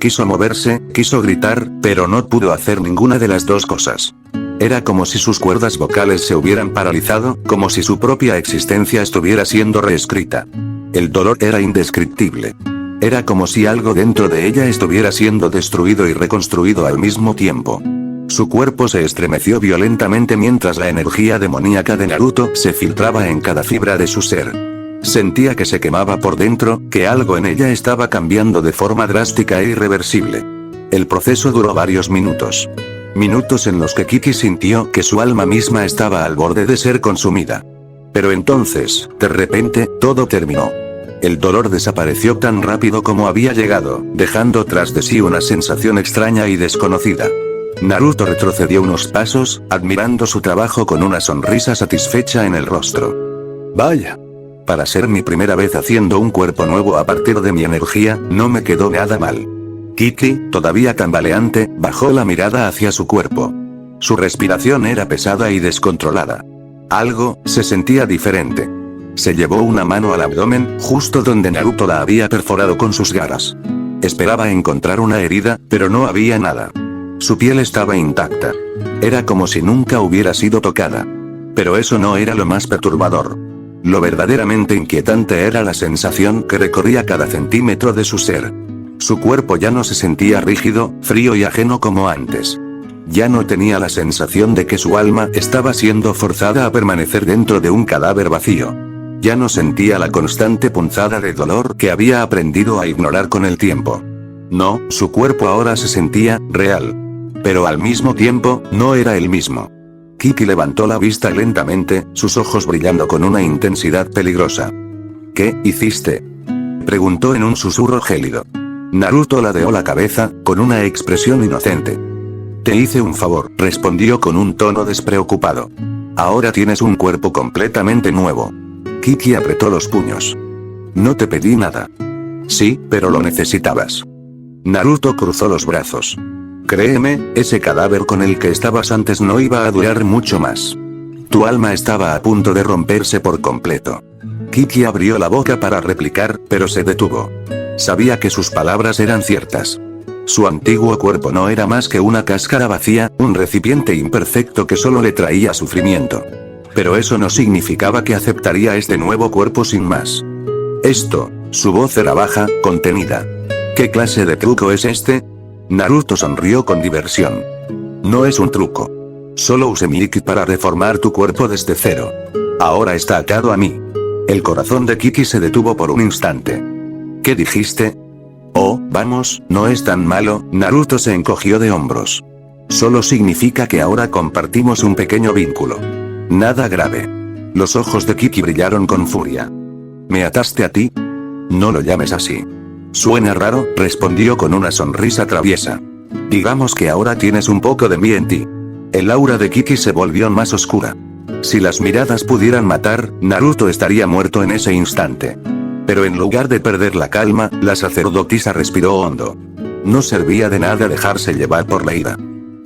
Quiso moverse, quiso gritar, pero no pudo hacer ninguna de las dos cosas. Era como si sus cuerdas vocales se hubieran paralizado, como si su propia existencia estuviera siendo reescrita. El dolor era indescriptible. Era como si algo dentro de ella estuviera siendo destruido y reconstruido al mismo tiempo. Su cuerpo se estremeció violentamente mientras la energía demoníaca de Naruto se filtraba en cada fibra de su ser. Sentía que se quemaba por dentro, que algo en ella estaba cambiando de forma drástica e irreversible. El proceso duró varios minutos. Minutos en los que Kiki sintió que su alma misma estaba al borde de ser consumida. Pero entonces, de repente, todo terminó. El dolor desapareció tan rápido como había llegado, dejando tras de sí una sensación extraña y desconocida. Naruto retrocedió unos pasos, admirando su trabajo con una sonrisa satisfecha en el rostro. Vaya. Para ser mi primera vez haciendo un cuerpo nuevo a partir de mi energía, no me quedó nada mal. Kiki, todavía tambaleante, bajó la mirada hacia su cuerpo. Su respiración era pesada y descontrolada. Algo se sentía diferente. Se llevó una mano al abdomen, justo donde Naruto la había perforado con sus garras. Esperaba encontrar una herida, pero no había nada. Su piel estaba intacta. Era como si nunca hubiera sido tocada. Pero eso no era lo más perturbador. Lo verdaderamente inquietante era la sensación que recorría cada centímetro de su ser. Su cuerpo ya no se sentía rígido, frío y ajeno como antes. Ya no tenía la sensación de que su alma estaba siendo forzada a permanecer dentro de un cadáver vacío. Ya no sentía la constante punzada de dolor que había aprendido a ignorar con el tiempo. No, su cuerpo ahora se sentía real. Pero al mismo tiempo, no era el mismo. Kiki levantó la vista lentamente, sus ojos brillando con una intensidad peligrosa. ¿Qué hiciste?, preguntó en un susurro gélido. Naruto ladeó la cabeza, con una expresión inocente. Te hice un favor, respondió con un tono despreocupado. Ahora tienes un cuerpo completamente nuevo. Kiki apretó los puños. No te pedí nada. Sí, pero lo necesitabas. Naruto cruzó los brazos. Créeme, ese cadáver con el que estabas antes no iba a durar mucho más. Tu alma estaba a punto de romperse por completo. Kiki abrió la boca para replicar, pero se detuvo. Sabía que sus palabras eran ciertas. Su antiguo cuerpo no era más que una cáscara vacía, un recipiente imperfecto que solo le traía sufrimiento. Pero eso no significaba que aceptaría este nuevo cuerpo sin más. Su voz era baja, contenida. ¿Qué clase de truco es este? Naruto sonrió con diversión. No es un truco. Solo usé mi Iki para reformar tu cuerpo desde cero. Ahora está atado a mí. El corazón de Kiki se detuvo por un instante. ¿Qué dijiste? Oh, vamos, no es tan malo. Naruto se encogió de hombros. Solo significa que ahora compartimos un pequeño vínculo. Nada grave. Los ojos de Kiki brillaron con furia. ¿Me ataste a ti? No lo llames así. Suena raro, respondió con una sonrisa traviesa. Digamos que ahora tienes un poco de mí en ti. El aura de Kiki se volvió más oscura. Si las miradas pudieran matar, Naruto estaría muerto en ese instante. Pero en lugar de perder la calma, la sacerdotisa respiró hondo. No servía de nada dejarse llevar por la ira.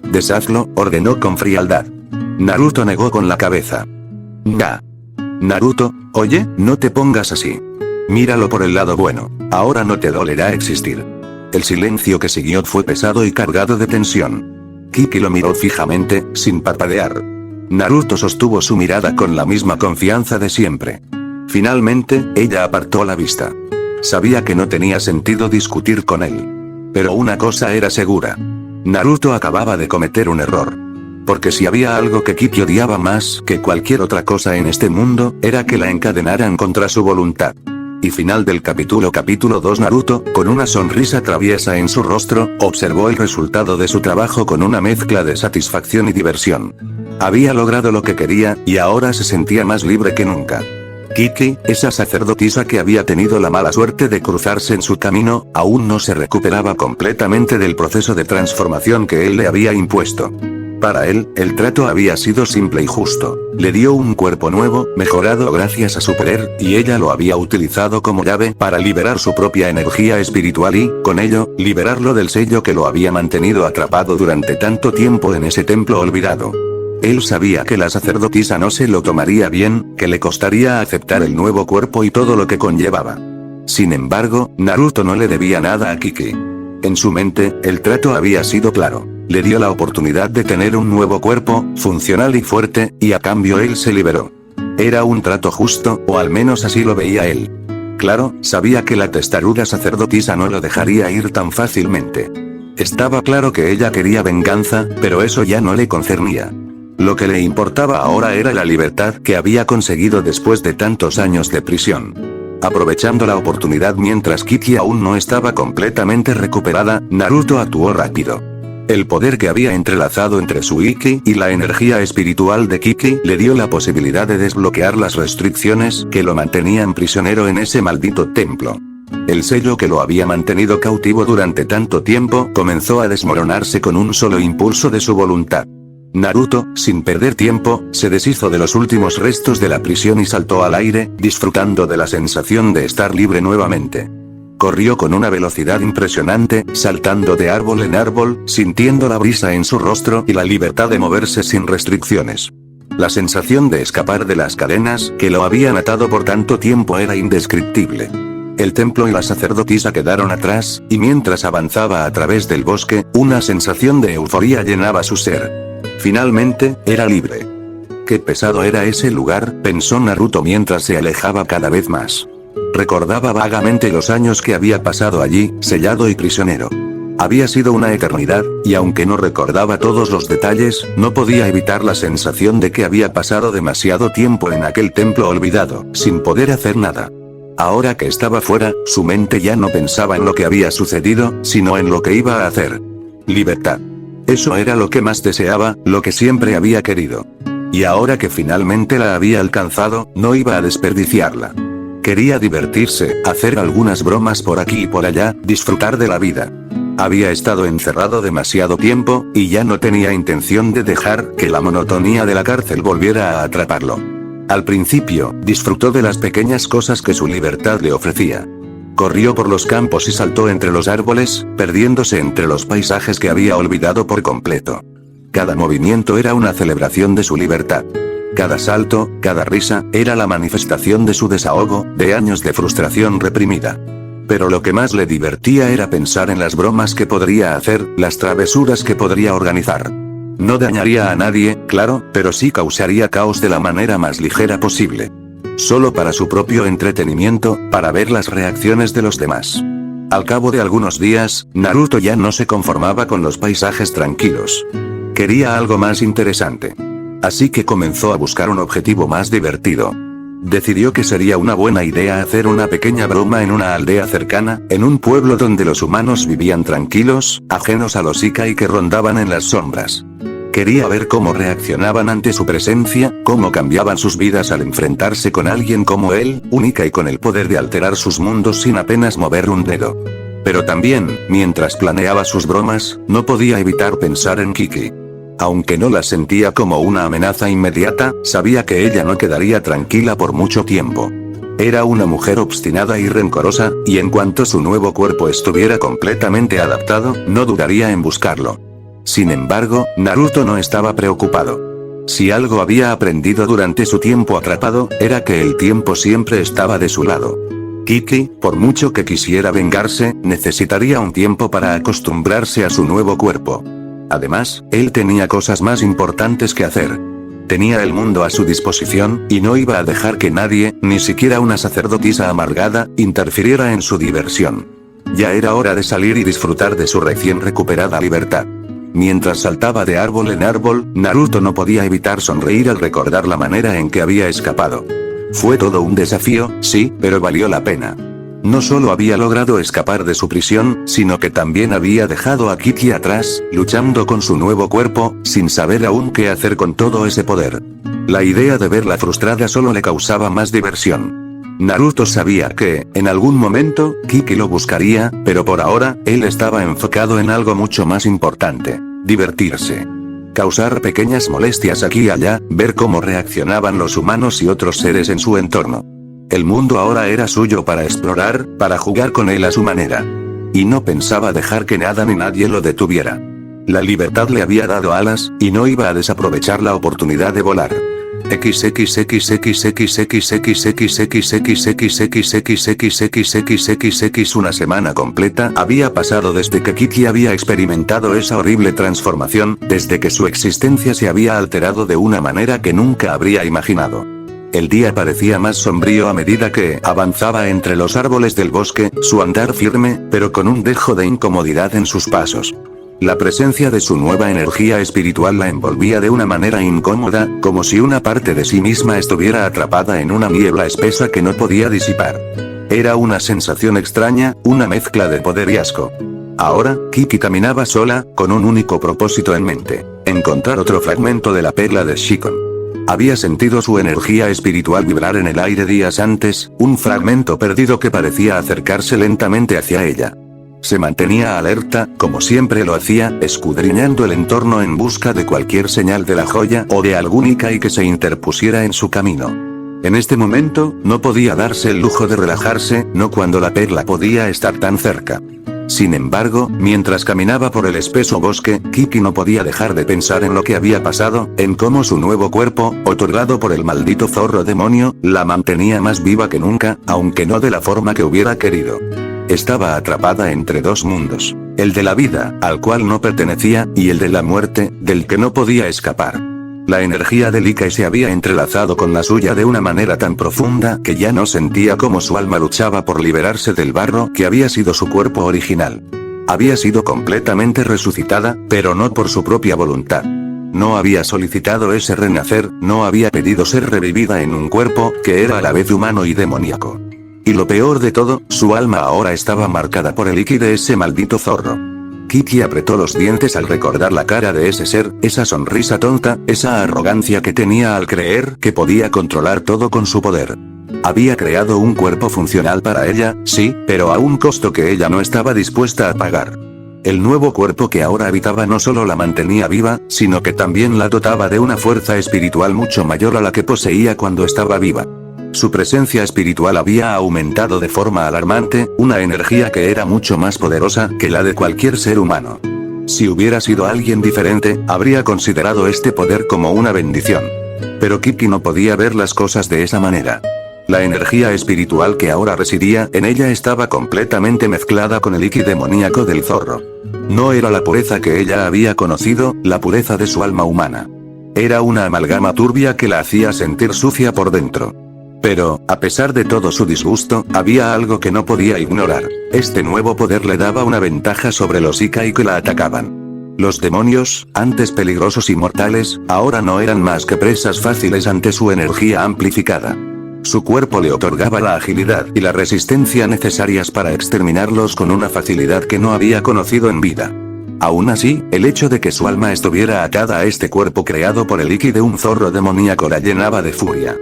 Deshazlo, ordenó con frialdad. Naruto negó con la cabeza. Nah. Naruto, oye, no te pongas así. Míralo por el lado bueno, ahora no te dolerá existir. El silencio que siguió fue pesado y cargado de tensión. Kiki lo miró fijamente, sin parpadear. Naruto sostuvo su mirada con la misma confianza de siempre. Finalmente, ella apartó la vista. Sabía que no tenía sentido discutir con él. Pero una cosa era segura. Naruto acababa de cometer un error. Porque si había algo que Kiki odiaba más que cualquier otra cosa en este mundo, era que la encadenaran contra su voluntad. Y final del capítulo 2. Naruto, con una sonrisa traviesa en su rostro, observó el resultado de su trabajo con una mezcla de satisfacción y diversión. Había logrado lo que quería, y ahora se sentía más libre que nunca. Kiki, esa sacerdotisa que había tenido la mala suerte de cruzarse en su camino, aún no se recuperaba completamente del proceso de transformación que él le había impuesto. Para él, el trato había sido simple y justo. Le dio un cuerpo nuevo, mejorado gracias a su poder, y ella lo había utilizado como llave para liberar su propia energía espiritual y, con ello, liberarlo del sello que lo había mantenido atrapado durante tanto tiempo en ese templo olvidado. Él sabía que la sacerdotisa no se lo tomaría bien, que le costaría aceptar el nuevo cuerpo y todo lo que conllevaba. Sin embargo, Naruto no le debía nada a Kiki. En su mente, el trato había sido claro. Le dio la oportunidad de tener un nuevo cuerpo, funcional y fuerte, y a cambio él se liberó. Era un trato justo, o al menos así lo veía él. Claro, sabía que la testaruda sacerdotisa no lo dejaría ir tan fácilmente. Estaba claro que ella quería venganza, pero eso ya no le concernía. Lo que le importaba ahora era la libertad que había conseguido después de tantos años de prisión. Aprovechando la oportunidad mientras Kiki aún no estaba completamente recuperada, Naruto actuó rápido. El poder que había entrelazado entre su Iki y la energía espiritual de Kiki le dio la posibilidad de desbloquear las restricciones que lo mantenían prisionero en ese maldito templo. El sello que lo había mantenido cautivo durante tanto tiempo comenzó a desmoronarse con un solo impulso de su voluntad. Naruto, sin perder tiempo, se deshizo de los últimos restos de la prisión y saltó al aire, disfrutando de la sensación de estar libre nuevamente. Corrió con una velocidad impresionante, saltando de árbol en árbol, sintiendo la brisa en su rostro y la libertad de moverse sin restricciones. La sensación de escapar de las cadenas que lo habían atado por tanto tiempo era indescriptible. El templo y la sacerdotisa quedaron atrás, y mientras avanzaba a través del bosque, una sensación de euforía llenaba su ser. Finalmente, era libre. Qué pesado era ese lugar, pensó Naruto mientras se alejaba cada vez más. Recordaba vagamente los años que había pasado allí, sellado y prisionero. Había sido una eternidad, y aunque no recordaba todos los detalles, no podía evitar la sensación de que había pasado demasiado tiempo en aquel templo olvidado, sin poder hacer nada. Ahora que estaba fuera, su mente ya no pensaba en lo que había sucedido, sino en lo que iba a hacer. Libertad. Eso era lo que más deseaba, lo que siempre había querido. Y ahora que finalmente la había alcanzado, no iba a desperdiciarla. Quería divertirse, hacer algunas bromas por aquí y por allá, disfrutar de la vida. Había estado encerrado demasiado tiempo, y ya no tenía intención de dejar que la monotonía de la cárcel volviera a atraparlo. Al principio, disfrutó de las pequeñas cosas que su libertad le ofrecía. Corrió por los campos y saltó entre los árboles, perdiéndose entre los paisajes que había olvidado por completo. Cada movimiento era una celebración de su libertad. Cada salto, cada risa, era la manifestación de su desahogo, de años de frustración reprimida. Pero lo que más le divertía era pensar en las bromas que podría hacer, las travesuras que podría organizar. No dañaría a nadie, claro, pero sí causaría caos de la manera más ligera posible. Solo para su propio entretenimiento, para ver las reacciones de los demás. Al cabo de algunos días, Naruto ya no se conformaba con los paisajes tranquilos. Quería algo más interesante. Así que comenzó a buscar un objetivo más divertido. Decidió que sería una buena idea hacer una pequeña broma en una aldea cercana, en un pueblo donde los humanos vivían tranquilos, ajenos a los Ikai que rondaban en las sombras. Quería ver cómo reaccionaban ante su presencia, cómo cambiaban sus vidas al enfrentarse con alguien como él, un Ikai con el poder de alterar sus mundos sin apenas mover un dedo. Pero también, mientras planeaba sus bromas, no podía evitar pensar en Kiki. Aunque no la sentía como una amenaza inmediata, sabía que ella no quedaría tranquila por mucho tiempo. Era una mujer obstinada y rencorosa, y en cuanto su nuevo cuerpo estuviera completamente adaptado, no dudaría en buscarlo. Sin embargo, Naruto no estaba preocupado. Si algo había aprendido durante su tiempo atrapado, era que el tiempo siempre estaba de su lado. Kiki, por mucho que quisiera vengarse, necesitaría un tiempo para acostumbrarse a su nuevo cuerpo. Además, él tenía cosas más importantes que hacer. Tenía el mundo a su disposición, y no iba a dejar que nadie, ni siquiera una sacerdotisa amargada, interfiriera en su diversión. Ya era hora de salir y disfrutar de su recién recuperada libertad. Mientras saltaba de árbol en árbol, Naruto no podía evitar sonreír al recordar la manera en que había escapado. Fue todo un desafío, sí, pero valió la pena. No solo había logrado escapar de su prisión, sino que también había dejado a Kiki atrás, luchando con su nuevo cuerpo, sin saber aún qué hacer con todo ese poder. La idea de verla frustrada solo le causaba más diversión. Naruto sabía que, en algún momento, Kiki lo buscaría, pero por ahora, él estaba enfocado en algo mucho más importante: divertirse. Causar pequeñas molestias aquí y allá, ver cómo reaccionaban los humanos y otros seres en su entorno. El mundo ahora era suyo para explorar, para jugar con él a su manera. Y no pensaba dejar que nada ni nadie lo detuviera. La libertad le había dado alas, y no iba a desaprovechar la oportunidad de volar. Una semana completa había pasado desde que Kiki había experimentado esa horrible transformación, desde que su existencia se había alterado de una manera que nunca habría imaginado. El día parecía más sombrío a medida que avanzaba entre los árboles del bosque, su andar firme, pero con un dejo de incomodidad en sus pasos. La presencia de su nueva energía espiritual la envolvía de una manera incómoda, como si una parte de sí misma estuviera atrapada en una niebla espesa que no podía disipar. Era una sensación extraña, una mezcla de poder y asco. Ahora, Kiki caminaba sola, con un único propósito en mente: encontrar otro fragmento de la perla de Shikon. Había sentido su energía espiritual vibrar en el aire días antes, un fragmento perdido que parecía acercarse lentamente hacia ella. Se mantenía alerta, como siempre lo hacía, escudriñando el entorno en busca de cualquier señal de la joya o de algún Ikai que se interpusiera en su camino. En este momento, no podía darse el lujo de relajarse, no cuando la perla podía estar tan cerca. Sin embargo, mientras caminaba por el espeso bosque, Kiki no podía dejar de pensar en lo que había pasado, en cómo su nuevo cuerpo, otorgado por el maldito zorro demonio, la mantenía más viva que nunca, aunque no de la forma que hubiera querido. Estaba atrapada entre dos mundos: el de la vida, al cual no pertenecía, y el de la muerte, del que no podía escapar. La energía del Ikai se había entrelazado con la suya de una manera tan profunda que ya no sentía cómo su alma luchaba por liberarse del barro que había sido su cuerpo original. Había sido completamente resucitada, pero no por su propia voluntad. No había solicitado ese renacer, no había pedido ser revivida en un cuerpo que era a la vez humano y demoníaco. Y lo peor de todo, su alma ahora estaba marcada por el Ikai de ese maldito zorro. Kiki apretó los dientes al recordar la cara de ese ser, esa sonrisa tonta, esa arrogancia que tenía al creer que podía controlar todo con su poder. Había creado un cuerpo funcional para ella, sí, pero a un costo que ella no estaba dispuesta a pagar. El nuevo cuerpo que ahora habitaba no solo la mantenía viva, sino que también la dotaba de una fuerza espiritual mucho mayor a la que poseía cuando estaba viva. Su presencia espiritual había aumentado de forma alarmante, una energía que era mucho más poderosa que la de cualquier ser humano. Si hubiera sido alguien diferente, habría considerado este poder como una bendición. Pero Kiki no podía ver las cosas de esa manera. La energía espiritual que ahora residía en ella estaba completamente mezclada con el Iki demoníaco del zorro. No era la pureza que ella había conocido, la pureza de su alma humana. Era una amalgama turbia que la hacía sentir sucia por dentro. Pero, a pesar de todo su disgusto, había algo que no podía ignorar. Este nuevo poder le daba una ventaja sobre los Ikai que la atacaban. Los demonios, antes peligrosos y mortales, ahora no eran más que presas fáciles ante su energía amplificada. Su cuerpo le otorgaba la agilidad y la resistencia necesarias para exterminarlos con una facilidad que no había conocido en vida. Aún así, el hecho de que su alma estuviera atada a este cuerpo creado por el Iki de un zorro demoníaco la llenaba de furia.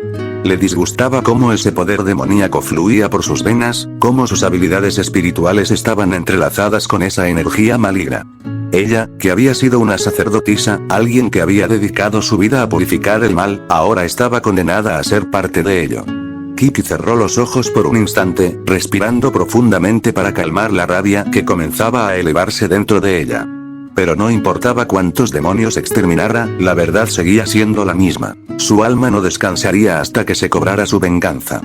Le disgustaba cómo ese poder demoníaco fluía por sus venas, cómo sus habilidades espirituales estaban entrelazadas con esa energía maligna. Ella, que había sido una sacerdotisa, alguien que había dedicado su vida a purificar el mal, ahora estaba condenada a ser parte de ello. Kiki cerró los ojos por un instante, respirando profundamente para calmar la rabia que comenzaba a elevarse dentro de ella. Pero no importaba cuántos demonios exterminara, la verdad seguía siendo la misma. Su alma no descansaría hasta que se cobrara su venganza.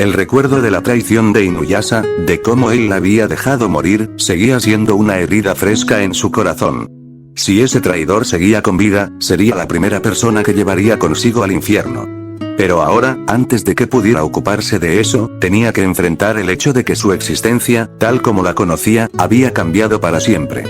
El recuerdo de la traición de Inuyasha, de cómo él la había dejado morir, seguía siendo una herida fresca en su corazón. Si ese traidor seguía con vida, sería la primera persona que llevaría consigo al infierno. Pero ahora, antes de que pudiera ocuparse de eso, tenía que enfrentar el hecho de que su existencia, tal como la conocía, había cambiado para siempre.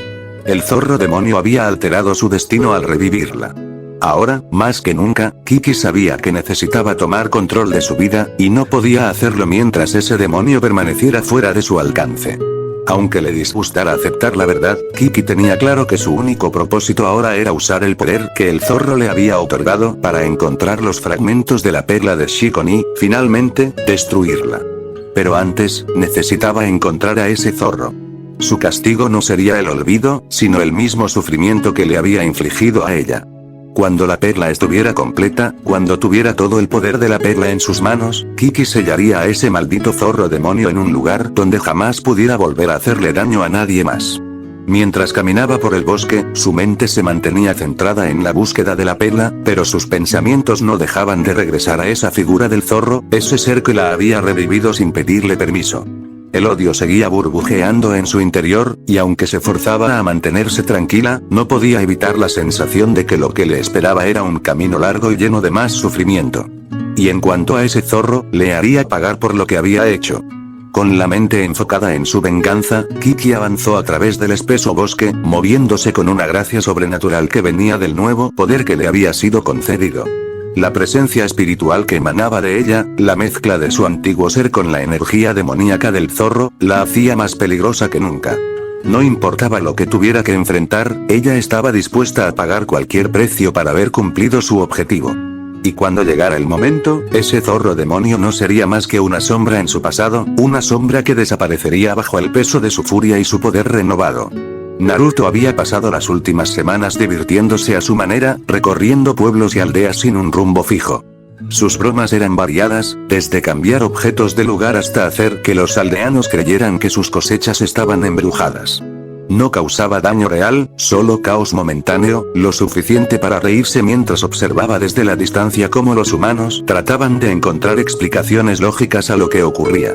El zorro demonio había alterado su destino al revivirla. Ahora, más que nunca, Kiki sabía que necesitaba tomar control de su vida, y no podía hacerlo mientras ese demonio permaneciera fuera de su alcance. Aunque le disgustara aceptar la verdad, Kiki tenía claro que su único propósito ahora era usar el poder que el zorro le había otorgado para encontrar los fragmentos de la perla de Shikon y, finalmente, destruirla. Pero antes, necesitaba encontrar a ese zorro. Su castigo no sería el olvido, sino el mismo sufrimiento que le había infligido a ella. Cuando la perla estuviera completa, cuando tuviera todo el poder de la perla en sus manos, Kiki sellaría a ese maldito zorro demonio en un lugar donde jamás pudiera volver a hacerle daño a nadie más. Mientras caminaba por el bosque, su mente se mantenía centrada en la búsqueda de la perla, pero sus pensamientos no dejaban de regresar a esa figura del zorro, ese ser que la había revivido sin pedirle permiso. El odio seguía burbujeando en su interior, y aunque se forzaba a mantenerse tranquila, no podía evitar la sensación de que lo que le esperaba era un camino largo y lleno de más sufrimiento. Y en cuanto a ese zorro, le haría pagar por lo que había hecho. Con la mente enfocada en su venganza, Kiki avanzó a través del espeso bosque, moviéndose con una gracia sobrenatural que venía del nuevo poder que le había sido concedido. La presencia espiritual que emanaba de ella, la mezcla de su antiguo ser con la energía demoníaca del zorro, la hacía más peligrosa que nunca. No importaba lo que tuviera que enfrentar, ella estaba dispuesta a pagar cualquier precio para haber cumplido su objetivo. Y cuando llegara el momento, ese zorro demonio no sería más que una sombra en su pasado, una sombra que desaparecería bajo el peso de su furia y su poder renovado. Naruto había pasado las últimas semanas divirtiéndose a su manera, recorriendo pueblos y aldeas sin un rumbo fijo. Sus bromas eran variadas, desde cambiar objetos de lugar hasta hacer que los aldeanos creyeran que sus cosechas estaban embrujadas. No causaba daño real, solo caos momentáneo, lo suficiente para reírse mientras observaba desde la distancia cómo los humanos trataban de encontrar explicaciones lógicas a lo que ocurría.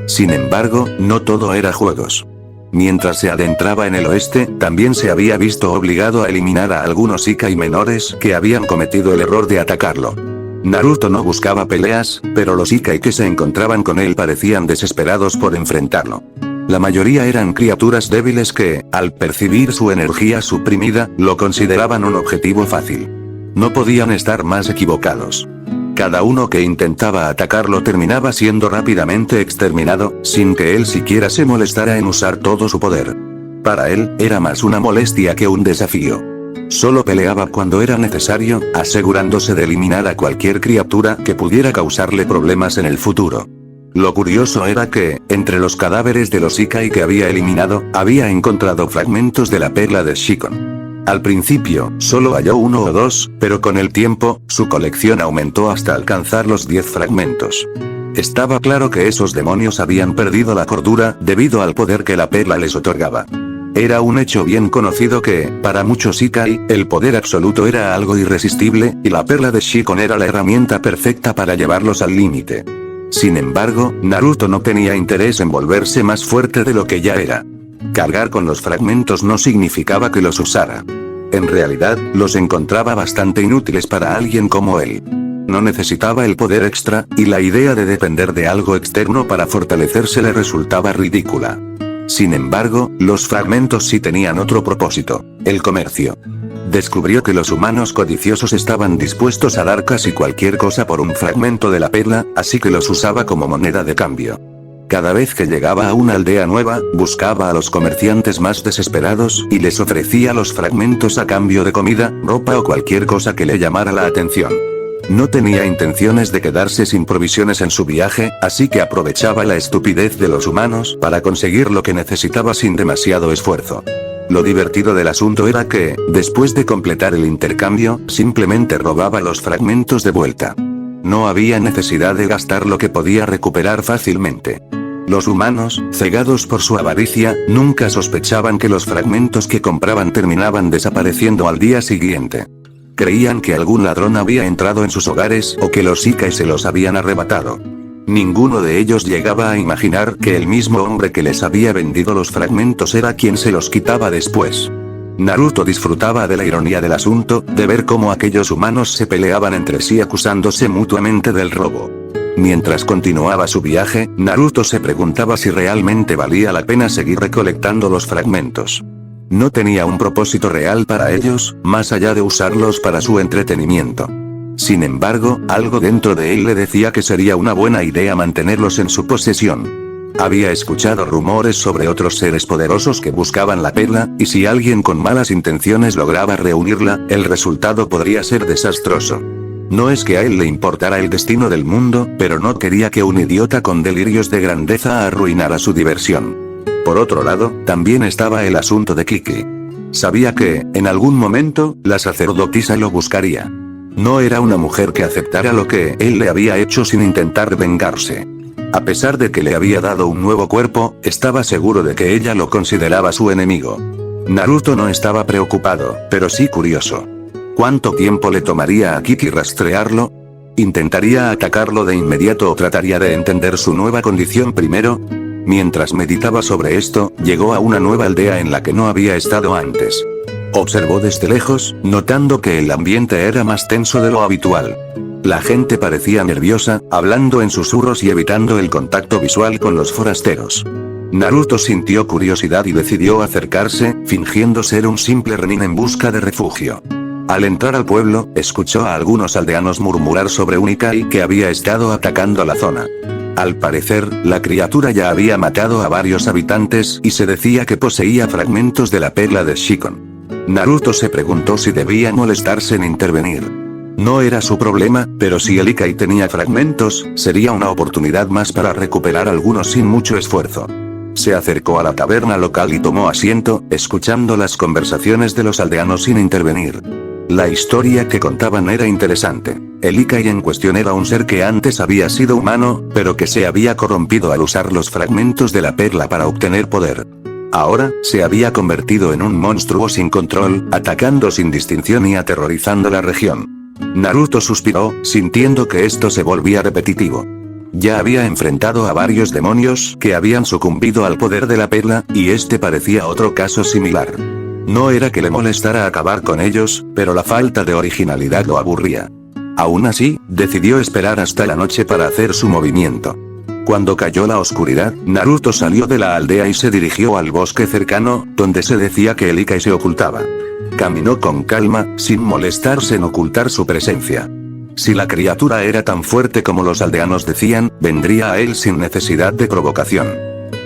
Sin embargo, no todo era juegos. Mientras se adentraba en el oeste, también se había visto obligado a eliminar a algunos Ikai menores que habían cometido el error de atacarlo. Naruto no buscaba peleas, pero los Ikai que se encontraban con él parecían desesperados por enfrentarlo. La mayoría eran criaturas débiles que, al percibir su energía suprimida, lo consideraban un objetivo fácil. No podían estar más equivocados. Cada uno que intentaba atacarlo terminaba siendo rápidamente exterminado, sin que él siquiera se molestara en usar todo su poder. Para él, era más una molestia que un desafío. Solo peleaba cuando era necesario, asegurándose de eliminar a cualquier criatura que pudiera causarle problemas en el futuro. Lo curioso era que, entre los cadáveres de los Ikai que había eliminado, había encontrado fragmentos de la perla de Shikon. Al principio, solo halló 1 o 2, pero con el tiempo, su colección aumentó hasta alcanzar los 10 fragmentos. Estaba claro que esos demonios habían perdido la cordura, debido al poder que la perla les otorgaba. Era un hecho bien conocido que, para muchos Ikai, el poder absoluto era algo irresistible, y la perla de Shikon era la herramienta perfecta para llevarlos al límite. Sin embargo, Naruto no tenía interés en volverse más fuerte de lo que ya era. Cargar con los fragmentos no significaba que los usara. En realidad, los encontraba bastante inútiles para alguien como él. No necesitaba el poder extra, y la idea de depender de algo externo para fortalecerse le resultaba ridícula. Sin embargo, los fragmentos sí tenían otro propósito: el comercio. Descubrió que los humanos codiciosos estaban dispuestos a dar casi cualquier cosa por un fragmento de la perla, así que los usaba como moneda de cambio. Cada vez que llegaba a una aldea nueva, buscaba a los comerciantes más desesperados y les ofrecía los fragmentos a cambio de comida, ropa o cualquier cosa que le llamara la atención. No tenía intenciones de quedarse sin provisiones en su viaje, así que aprovechaba la estupidez de los humanos para conseguir lo que necesitaba sin demasiado esfuerzo. Lo divertido del asunto era que, después de completar el intercambio, simplemente robaba los fragmentos de vuelta. No había necesidad de gastar lo que podía recuperar fácilmente. Los humanos, cegados por su avaricia, nunca sospechaban que los fragmentos que compraban terminaban desapareciendo al día siguiente. Creían que algún ladrón había entrado en sus hogares o que los Ikai se los habían arrebatado. Ninguno de ellos llegaba a imaginar que el mismo hombre que les había vendido los fragmentos era quien se los quitaba después. Naruto disfrutaba de la ironía del asunto, de ver cómo aquellos humanos se peleaban entre sí acusándose mutuamente del robo. Mientras continuaba su viaje, Naruto se preguntaba si realmente valía la pena seguir recolectando los fragmentos. No tenía un propósito real para ellos, más allá de usarlos para su entretenimiento. Sin embargo, algo dentro de él le decía que sería una buena idea mantenerlos en su posesión. Había escuchado rumores sobre otros seres poderosos que buscaban la perla, y si alguien con malas intenciones lograba reunirla, el resultado podría ser desastroso. No es que a él le importara el destino del mundo, pero no quería que un idiota con delirios de grandeza arruinara su diversión. Por otro lado, también estaba el asunto de Kiki. Sabía que, en algún momento, la sacerdotisa lo buscaría. No era una mujer que aceptara lo que él le había hecho sin intentar vengarse. A pesar de que le había dado un nuevo cuerpo, estaba seguro de que ella lo consideraba su enemigo. Naruto no estaba preocupado, pero sí curioso. ¿Cuánto tiempo le tomaría a Kiki rastrearlo? ¿Intentaría atacarlo de inmediato o trataría de entender su nueva condición primero? Mientras meditaba sobre esto, llegó a una nueva aldea en la que no había estado antes. Observó desde lejos, notando que el ambiente era más tenso de lo habitual. La gente parecía nerviosa, hablando en susurros y evitando el contacto visual con los forasteros. Naruto sintió curiosidad y decidió acercarse, fingiendo ser un simple Ronin en busca de refugio. Al entrar al pueblo, escuchó a algunos aldeanos murmurar sobre un Ikai que había estado atacando la zona. Al parecer, la criatura ya había matado a varios habitantes y se decía que poseía fragmentos de la perla de Shikon. Naruto se preguntó si debía molestarse en intervenir. No era su problema, pero si el Ikai tenía fragmentos, sería una oportunidad más para recuperar algunos sin mucho esfuerzo. Se acercó a la taberna local y tomó asiento, escuchando las conversaciones de los aldeanos sin intervenir. La historia que contaban era interesante. El Ikai en cuestión era un ser que antes había sido humano, pero que se había corrompido al usar los fragmentos de la perla para obtener poder. Ahora, se había convertido en un monstruo sin control, atacando sin distinción y aterrorizando la región. Naruto suspiró, sintiendo que esto se volvía repetitivo. Ya había enfrentado a varios demonios que habían sucumbido al poder de la perla, y este parecía otro caso similar. No era que le molestara acabar con ellos, pero la falta de originalidad lo aburría. Aún así, decidió esperar hasta la noche para hacer su movimiento. Cuando cayó la oscuridad, Naruto salió de la aldea y se dirigió al bosque cercano, donde se decía que el Ikai se ocultaba. Caminó con calma, sin molestarse en ocultar su presencia. Si la criatura era tan fuerte como los aldeanos decían, vendría a él sin necesidad de provocación.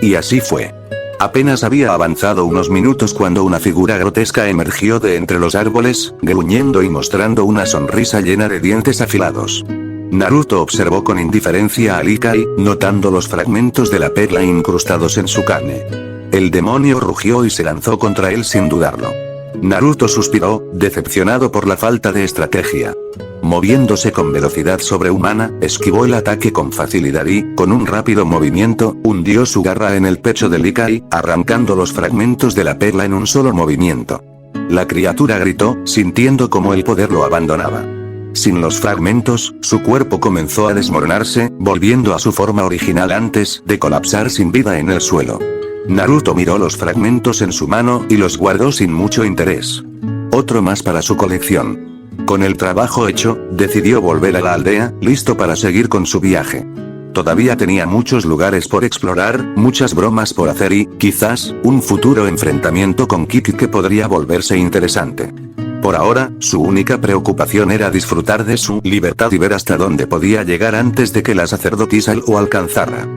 Y así fue. Apenas había avanzado unos minutos cuando una figura grotesca emergió de entre los árboles, gruñendo y mostrando una sonrisa llena de dientes afilados. Naruto observó con indiferencia al Ikai, notando los fragmentos de la perla incrustados en su carne. El demonio rugió y se lanzó contra él sin dudarlo. Naruto suspiró, decepcionado por la falta de estrategia. Moviéndose con velocidad sobrehumana, esquivó el ataque con facilidad y, con un rápido movimiento, hundió su garra en el pecho del Ikai, arrancando los fragmentos de la perla en un solo movimiento. La criatura gritó, sintiendo cómo el poder lo abandonaba. Sin los fragmentos, su cuerpo comenzó a desmoronarse, volviendo a su forma original antes de colapsar sin vida en el suelo. Naruto miró los fragmentos en su mano y los guardó sin mucho interés. Otro más para su colección. Con el trabajo hecho, decidió volver a la aldea, listo para seguir con su viaje. Todavía tenía muchos lugares por explorar, muchas bromas por hacer y, quizás, un futuro enfrentamiento con Kiki que podría volverse interesante. Por ahora, su única preocupación era disfrutar de su libertad y ver hasta dónde podía llegar antes de que la sacerdotisa lo alcanzara.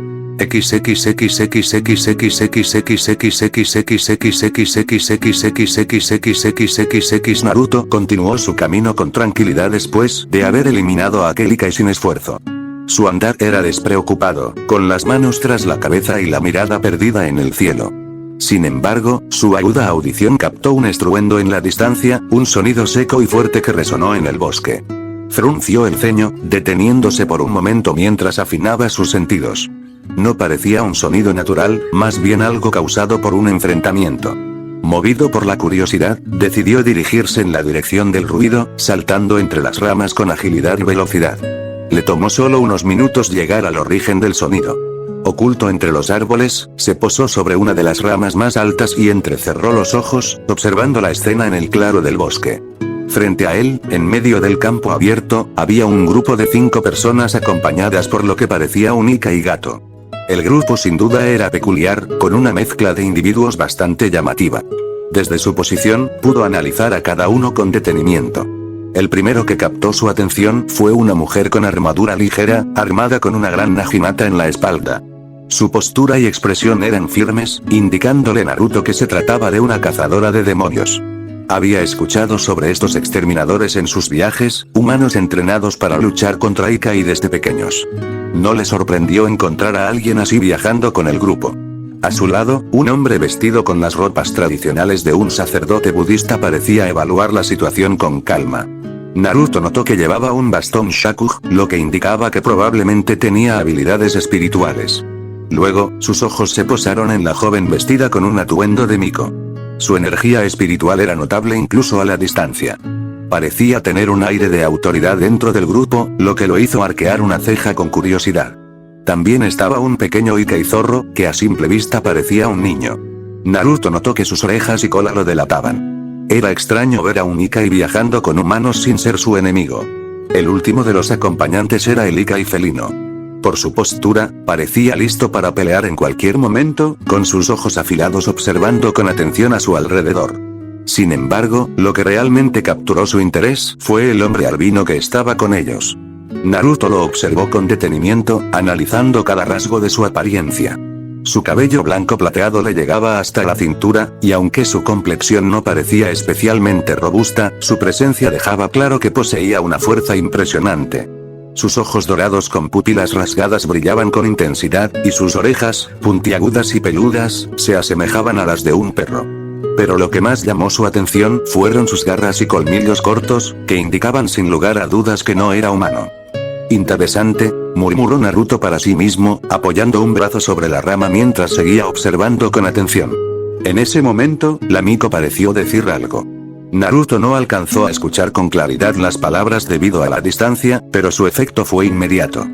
Naruto continuó su camino con tranquilidad después de haber eliminado a aquel Ikai sin esfuerzo. Su andar era despreocupado, con las manos tras la cabeza y la mirada perdida en el cielo. Sin embargo, su aguda audición captó un estruendo en la distancia, un sonido seco y fuerte que resonó en el bosque. Frunció el ceño, deteniéndose por un momento mientras afinaba sus sentidos. No parecía un sonido natural, más bien algo causado por un enfrentamiento. Movido por la curiosidad, decidió dirigirse en la dirección del ruido, saltando entre las ramas con agilidad y velocidad. Le tomó solo unos minutos llegar al origen del sonido. Oculto entre los árboles, se posó sobre una de las ramas más altas y entrecerró los ojos, observando la escena en el claro del bosque. Frente a él, en medio del campo abierto, había un grupo de 5 personas acompañadas por lo que parecía un Ikai gato. El grupo sin duda era peculiar, con una mezcla de individuos bastante llamativa. Desde su posición, pudo analizar a cada uno con detenimiento. El primero que captó su atención fue una mujer con armadura ligera, armada con una gran Himata en la espalda. Su postura y expresión eran firmes, indicándole a Naruto que se trataba de una cazadora de demonios. Había escuchado sobre estos exterminadores en sus viajes, humanos entrenados para luchar contra Ikai desde pequeños. No le sorprendió encontrar a alguien así viajando con el grupo. A su lado, un hombre vestido con las ropas tradicionales de un sacerdote budista parecía evaluar la situación con calma. Naruto notó que llevaba un bastón Shakuge, lo que indicaba que probablemente tenía habilidades espirituales. Luego, sus ojos se posaron en la joven vestida con un atuendo de Miko. Su energía espiritual era notable incluso a la distancia. Parecía tener un aire de autoridad dentro del grupo, lo que lo hizo arquear una ceja con curiosidad. También estaba un pequeño Ikai zorro, que a simple vista parecía un niño. Naruto notó que sus orejas y cola lo delataban. Era extraño ver a un Ikai viajando con humanos sin ser su enemigo. El último de los acompañantes era el Ikai felino. Por su postura, parecía listo para pelear en cualquier momento, con sus ojos afilados observando con atención a su alrededor. Sin embargo, lo que realmente capturó su interés fue el hombre albino que estaba con ellos. Naruto lo observó con detenimiento, analizando cada rasgo de su apariencia. Su cabello blanco plateado le llegaba hasta la cintura, y aunque su complexión no parecía especialmente robusta, su presencia dejaba claro que poseía una fuerza impresionante. Sus ojos dorados con pupilas rasgadas brillaban con intensidad, y sus orejas, puntiagudas y peludas, se asemejaban a las de un perro. Pero lo que más llamó su atención fueron sus garras y colmillos cortos, que indicaban sin lugar a dudas que no era humano. Interesante, murmuró Naruto para sí mismo, apoyando un brazo sobre la rama mientras seguía observando con atención. En ese momento, la Miko pareció decir algo. Naruto no alcanzó a escuchar con claridad las palabras debido a la distancia, pero su efecto fue inmediato.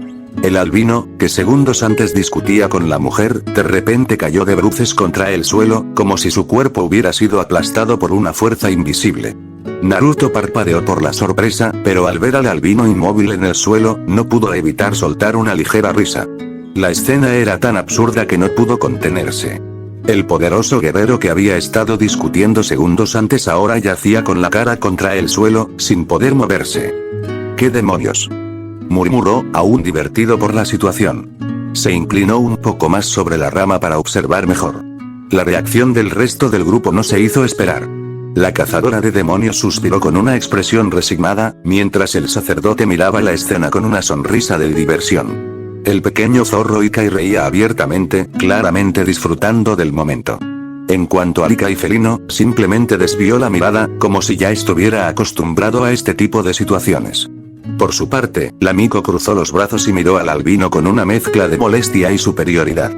El albino, que segundos antes discutía con la mujer, de repente cayó de bruces contra el suelo, como si su cuerpo hubiera sido aplastado por una fuerza invisible. Naruto parpadeó por la sorpresa, pero al ver al albino inmóvil en el suelo, no pudo evitar soltar una ligera risa. La escena era tan absurda que no pudo contenerse. El poderoso guerrero que había estado discutiendo segundos antes ahora yacía con la cara contra el suelo, sin poder moverse. ¿Qué demonios?, murmuró, aún divertido por la situación. Se inclinó un poco más sobre la rama para observar mejor. La reacción del resto del grupo no se hizo esperar. La cazadora de demonios suspiró con una expresión resignada, mientras el sacerdote miraba la escena con una sonrisa de diversión. El pequeño zorro Ikai reía abiertamente, claramente disfrutando del momento. En cuanto al Ikai felino, simplemente desvió la mirada, como si ya estuviera acostumbrado a este tipo de situaciones. Por su parte, la Miko cruzó los brazos y miró al albino con una mezcla de molestia y superioridad.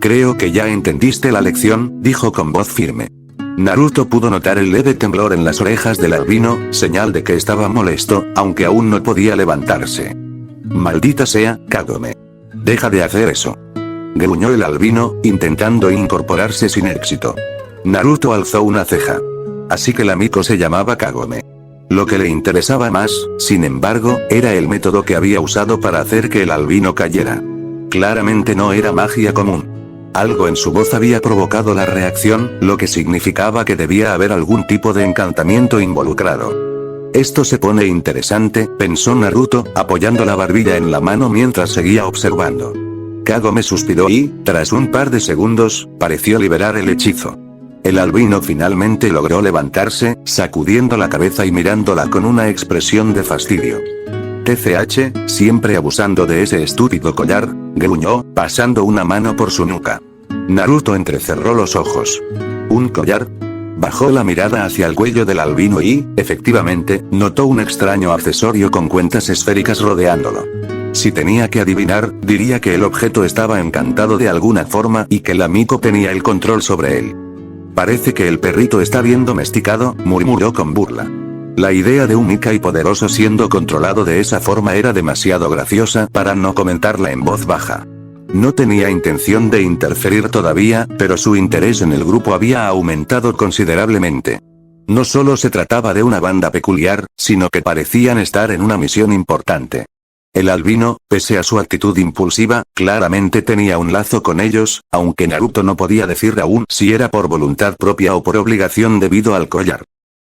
Creo que ya entendiste la lección, dijo con voz firme. Naruto pudo notar el leve temblor en las orejas del albino, señal de que estaba molesto, aunque aún no podía levantarse. Maldita sea, Kagome. Deja de hacer eso. Gruñó el albino, intentando incorporarse sin éxito. Naruto alzó una ceja. Así que la Miko se llamaba Kagome. Lo que le interesaba más, sin embargo, era el método que había usado para hacer que el albino cayera. Claramente no era magia común. Algo en su voz había provocado la reacción, lo que significaba que debía haber algún tipo de encantamiento involucrado. Esto se pone interesante, pensó Naruto, apoyando la barbilla en la mano mientras seguía observando. Kagome suspiró y, tras un par de segundos, pareció liberar el hechizo. El albino finalmente logró levantarse, sacudiendo la cabeza y mirándola con una expresión de fastidio. TCH, siempre abusando de ese estúpido collar, gruñó, pasando una mano por su nuca. Naruto entrecerró los ojos. ¿Un collar? Bajó la mirada hacia el cuello del albino y, efectivamente, notó un extraño accesorio con cuentas esféricas rodeándolo. Si tenía que adivinar, diría que el objeto estaba encantado de alguna forma y que la Miko tenía el control sobre él. Parece que el perrito está bien domesticado, murmuró con burla. La idea de un Ikai poderoso siendo controlado de esa forma era demasiado graciosa para no comentarla en voz baja. No tenía intención de interferir todavía, pero su interés en el grupo había aumentado considerablemente. No solo se trataba de una banda peculiar, sino que parecían estar en una misión importante. El albino, pese a su actitud impulsiva, claramente tenía un lazo con ellos, aunque Naruto no podía decir aún si era por voluntad propia o por obligación debido al collar.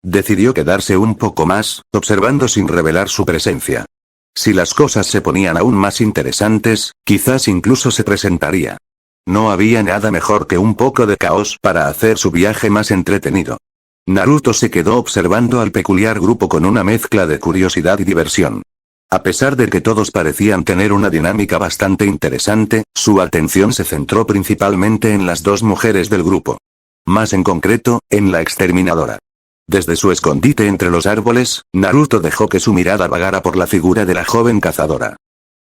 Decidió quedarse un poco más, observando sin revelar su presencia. Si las cosas se ponían aún más interesantes, quizás incluso se presentaría. No había nada mejor que un poco de caos para hacer su viaje más entretenido. Naruto se quedó observando al peculiar grupo con una mezcla de curiosidad y diversión. A pesar de que todos parecían tener una dinámica bastante interesante, su atención se centró principalmente en las dos mujeres del grupo. Más en concreto, en la exterminadora. Desde su escondite entre los árboles, Naruto dejó que su mirada vagara por la figura de la joven cazadora.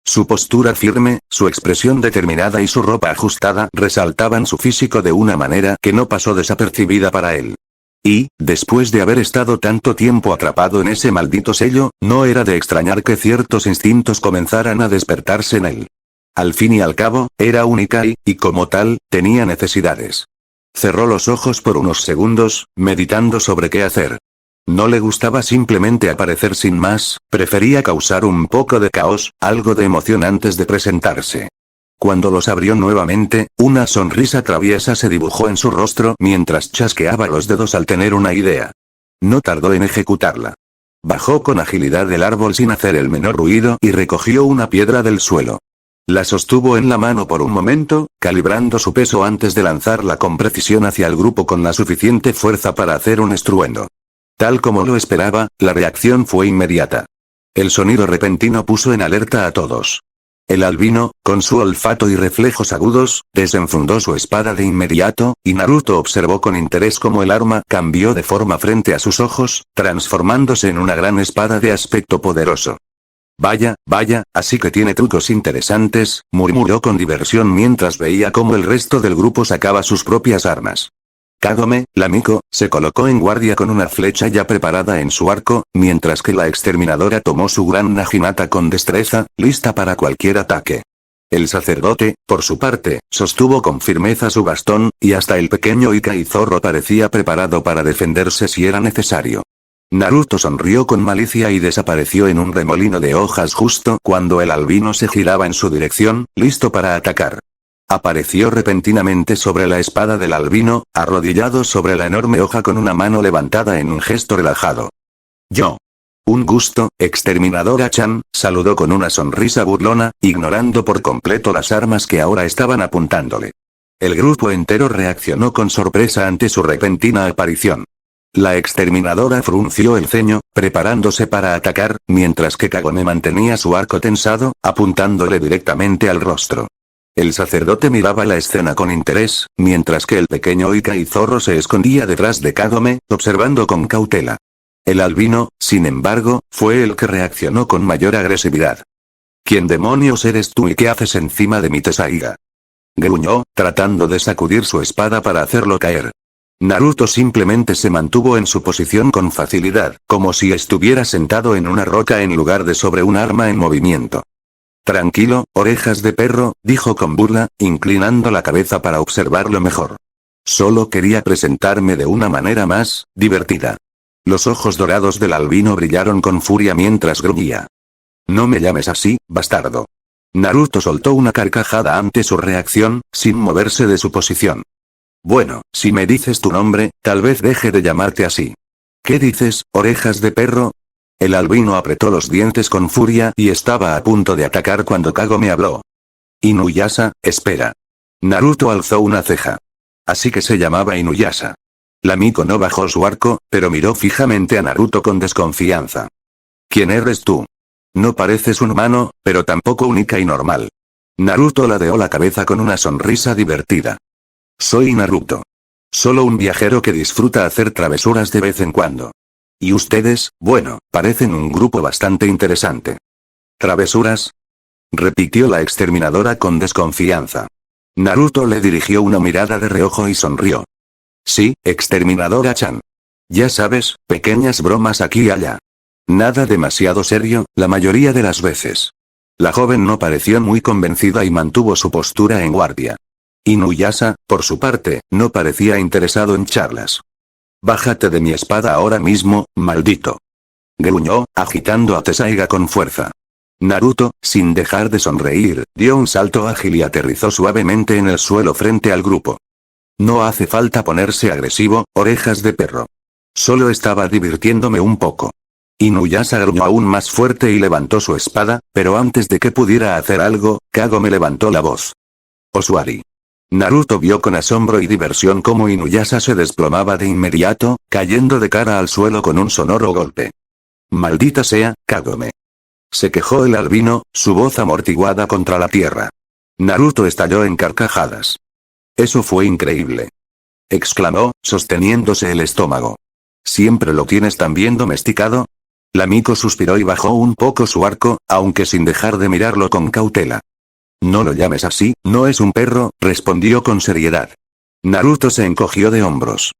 Su postura firme, su expresión determinada y su ropa ajustada resaltaban su físico de una manera que no pasó desapercibida para él. Y, después de haber estado tanto tiempo atrapado en ese maldito sello, no era de extrañar que ciertos instintos comenzaran a despertarse en él. Al fin y al cabo, era un Ikai, y como tal, tenía necesidades. Cerró los ojos por unos segundos, meditando sobre qué hacer. No le gustaba simplemente aparecer sin más, prefería causar un poco de caos, algo de emoción antes de presentarse. Cuando los abrió nuevamente, una sonrisa traviesa se dibujó en su rostro mientras chasqueaba los dedos al tener una idea. No tardó en ejecutarla. Bajó con agilidad del árbol sin hacer el menor ruido y recogió una piedra del suelo. La sostuvo en la mano por un momento, calibrando su peso antes de lanzarla con precisión hacia el grupo con la suficiente fuerza para hacer un estruendo. Tal como lo esperaba, la reacción fue inmediata. El sonido repentino puso en alerta a todos. El albino, con su olfato y reflejos agudos, desenfundó su espada de inmediato, y Naruto observó con interés cómo el arma cambió de forma frente a sus ojos, transformándose en una gran espada de aspecto poderoso. Vaya, así que tiene trucos interesantes, murmuró con diversión mientras veía cómo el resto del grupo sacaba sus propias armas. Kagome, la Miko, se colocó en guardia con una flecha ya preparada en su arco, mientras que la exterminadora tomó su gran Naginata con destreza, lista para cualquier ataque. El sacerdote, por su parte, sostuvo con firmeza su bastón, y hasta el pequeño Ikai zorro parecía preparado para defenderse si era necesario. Naruto sonrió con malicia y desapareció en un remolino de hojas justo cuando el albino se giraba en su dirección, listo para atacar. Apareció repentinamente sobre la espada del albino, arrodillado sobre la enorme hoja con una mano levantada en un gesto relajado. Yo. Un gusto, exterminadora Chan, saludó con una sonrisa burlona, ignorando por completo las armas que ahora estaban apuntándole. El grupo entero reaccionó con sorpresa ante su repentina aparición. La exterminadora frunció el ceño, preparándose para atacar, mientras que Kagome mantenía su arco tensado, apuntándole directamente al rostro. El sacerdote miraba la escena con interés, mientras que el pequeño Ika y Zorro se escondía detrás de Kagome, observando con cautela. El albino, sin embargo, fue el que reaccionó con mayor agresividad. ¿Quién demonios eres tú y qué haces encima de mi Tessaiga? Gruñó, tratando de sacudir su espada para hacerlo caer. Naruto simplemente se mantuvo en su posición con facilidad, como si estuviera sentado en una roca en lugar de sobre un arma en movimiento. Tranquilo, orejas de perro, dijo con burla, inclinando la cabeza para observarlo mejor. Solo quería presentarme de una manera más divertida. Los ojos dorados del albino brillaron con furia mientras gruñía. No me llames así, bastardo. Naruto soltó una carcajada ante su reacción, sin moverse de su posición. Bueno, si me dices tu nombre, tal vez deje de llamarte así. ¿Qué dices, orejas de perro? El albino apretó los dientes con furia y estaba a punto de atacar cuando Kagome habló. Inuyasha, espera. Naruto alzó una ceja. Así que se llamaba Inuyasha. La Miko no bajó su arco, pero miró fijamente a Naruto con desconfianza. ¿Quién eres tú? No pareces un humano, pero tampoco única y normal. Naruto ladeó la cabeza con una sonrisa divertida. Soy Naruto. Solo un viajero que disfruta hacer travesuras de vez en cuando. Y ustedes, bueno, parecen un grupo bastante interesante. ¿Travesuras? Repitió la exterminadora con desconfianza. Naruto le dirigió una mirada de reojo y sonrió. Sí, exterminadora-chan. Ya sabes, pequeñas bromas aquí y allá. Nada demasiado serio, la mayoría de las veces. La joven no pareció muy convencida y mantuvo su postura en guardia. Inuyasha, por su parte, no parecía interesado en charlas. Bájate de mi espada ahora mismo, maldito. Gruñó, agitando a Tessaiga con fuerza. Naruto, sin dejar de sonreír, dio un salto ágil y aterrizó suavemente en el suelo frente al grupo. No hace falta ponerse agresivo, orejas de perro. Solo estaba divirtiéndome un poco. Inuyasha gruñó aún más fuerte y levantó su espada, pero antes de que pudiera hacer algo, Kagome levantó la voz. Osuari. Naruto vio con asombro y diversión cómo Inuyasha se desplomaba de inmediato, cayendo de cara al suelo con un sonoro golpe. Maldita sea, Kagome. Se quejó el albino, su voz amortiguada contra la tierra. Naruto estalló en carcajadas. Eso fue increíble. Exclamó, sosteniéndose el estómago. ¿Siempre lo tienes tan bien domesticado? La Miko suspiró y bajó un poco su arco, aunque sin dejar de mirarlo con cautela. No lo llames así, no es un perro, respondió con seriedad. Naruto se encogió de hombros.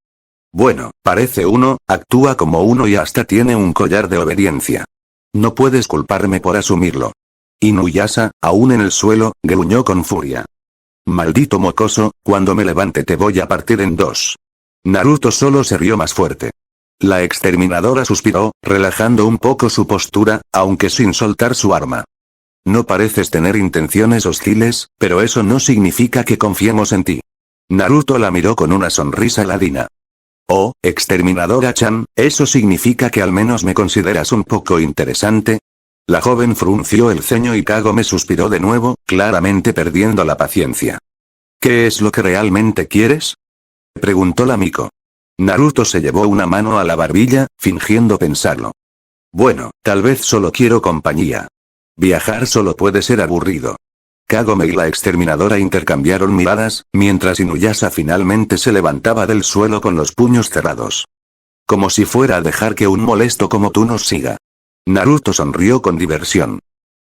Bueno, parece uno, actúa como uno y hasta tiene un collar de obediencia. No puedes culparme por asumirlo. Inuyasha, aún en el suelo, gruñó con furia. Maldito mocoso, cuando me levante te voy a partir en dos. Naruto solo se rió más fuerte. La exterminadora suspiró, relajando un poco su postura, aunque sin soltar su arma. No pareces tener intenciones hostiles, pero eso no significa que confiemos en ti. Naruto la miró con una sonrisa ladina. Oh, exterminadora-chan, ¿eso significa que al menos me consideras un poco interesante? La joven frunció el ceño y Kagome suspiró de nuevo, claramente perdiendo la paciencia. ¿Qué es lo que realmente quieres? Preguntó la Miko. Naruto se llevó una mano a la barbilla, fingiendo pensarlo. Bueno, tal vez solo quiero compañía. Viajar solo puede ser aburrido. Kagome y la exterminadora intercambiaron miradas, mientras Inuyasha finalmente se levantaba del suelo con los puños cerrados. Como si fuera a dejar que un molesto como tú nos siga. Naruto sonrió con diversión.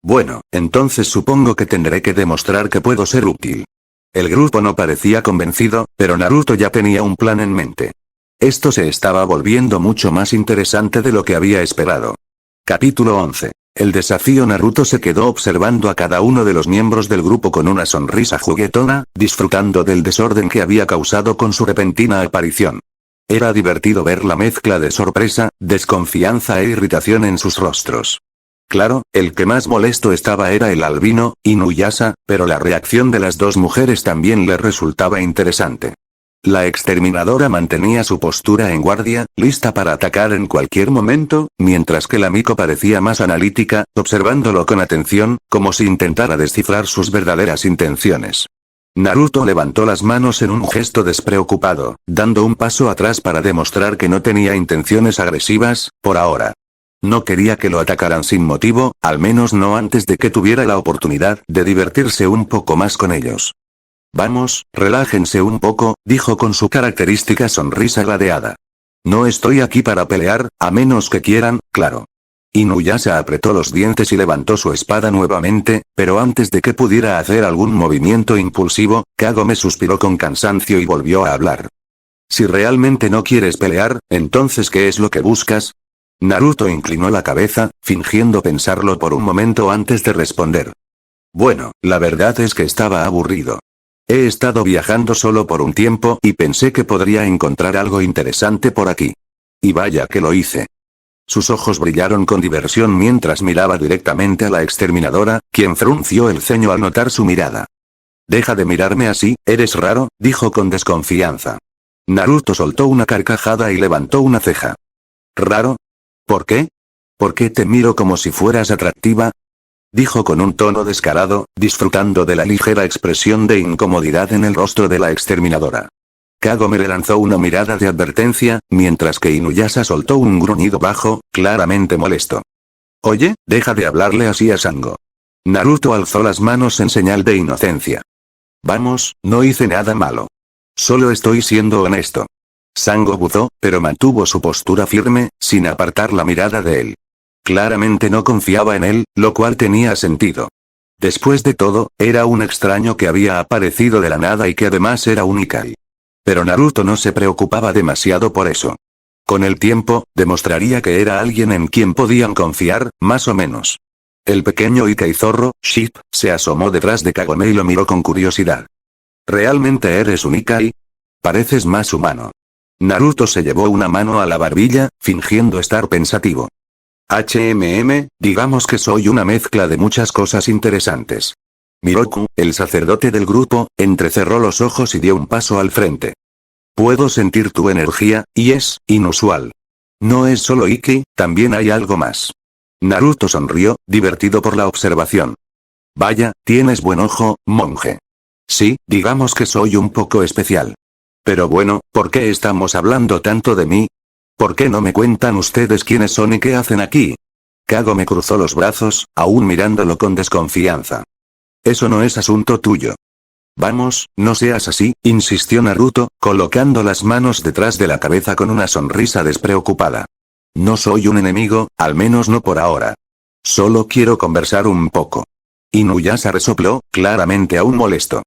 Bueno, entonces supongo que tendré que demostrar que puedo ser útil. El grupo no parecía convencido, pero Naruto ya tenía un plan en mente. Esto se estaba volviendo mucho más interesante de lo que había esperado. Capítulo 11. El desafío. Naruto se quedó observando a cada uno de los miembros del grupo con una sonrisa juguetona, disfrutando del desorden que había causado con su repentina aparición. Era divertido ver la mezcla de sorpresa, desconfianza e irritación en sus rostros. Claro, el que más molesto estaba era el albino, Inuyasha, pero la reacción de las dos mujeres también le resultaba interesante. La exterminadora mantenía su postura en guardia, lista para atacar en cualquier momento, mientras que la Miko parecía más analítica, observándolo con atención, como si intentara descifrar sus verdaderas intenciones. Naruto levantó las manos en un gesto despreocupado, dando un paso atrás para demostrar que no tenía intenciones agresivas, por ahora. No quería que lo atacaran sin motivo, al menos no antes de que tuviera la oportunidad de divertirse un poco más con ellos. Vamos, relájense un poco, dijo con su característica sonrisa gradeada. No estoy aquí para pelear, a menos que quieran, claro. Inuyasha apretó los dientes y levantó su espada nuevamente, pero antes de que pudiera hacer algún movimiento impulsivo, Kagome suspiró con cansancio y volvió a hablar. Si realmente no quieres pelear, entonces ¿qué es lo que buscas? Naruto inclinó la cabeza, fingiendo pensarlo por un momento antes de responder. Bueno, la verdad es que estaba aburrido. He estado viajando solo por un tiempo y pensé que podría encontrar algo interesante por aquí. Y vaya que lo hice. Sus ojos brillaron con diversión mientras miraba directamente a la exterminadora, quien frunció el ceño al notar su mirada. Deja de mirarme así, eres raro, dijo con desconfianza. Naruto soltó una carcajada y levantó una ceja. ¿Raro? ¿Por qué? ¿Por qué te miro como si fueras atractiva? Dijo con un tono descarado, disfrutando de la ligera expresión de incomodidad en el rostro de la exterminadora. Kagome le lanzó una mirada de advertencia, mientras que Inuyasha soltó un gruñido bajo, claramente molesto. Oye, deja de hablarle así a Sango. Naruto alzó las manos en señal de inocencia. Vamos, no hice nada malo. Solo estoy siendo honesto. Sango buzó, pero mantuvo su postura firme, sin apartar la mirada de él. Claramente no confiaba en él, lo cual tenía sentido. Después de todo, era un extraño que había aparecido de la nada y que además era un Ikai. Pero Naruto no se preocupaba demasiado por eso. Con el tiempo, demostraría que era alguien en quien podían confiar, más o menos. El pequeño Ikai zorro, Ship, se asomó detrás de Kagome y lo miró con curiosidad. ¿Realmente eres un Ikai? Pareces más humano. Naruto se llevó una mano a la barbilla, fingiendo estar pensativo. Digamos que soy una mezcla de muchas cosas interesantes. Miroku, el sacerdote del grupo, entrecerró los ojos y dio un paso al frente. Puedo sentir tu energía, y es inusual. No es solo Iki, también hay algo más. Naruto sonrió, divertido por la observación. Vaya, tienes buen ojo, monje. Sí, digamos que soy un poco especial. Pero bueno, ¿por qué estamos hablando tanto de mí? ¿Por qué no me cuentan ustedes quiénes son y qué hacen aquí? Kagome cruzó los brazos, aún mirándolo con desconfianza. Eso no es asunto tuyo. Vamos, no seas así, insistió Naruto, colocando las manos detrás de la cabeza con una sonrisa despreocupada. No soy un enemigo, al menos no por ahora. Solo quiero conversar un poco. Inuyasha resopló, claramente aún molesto.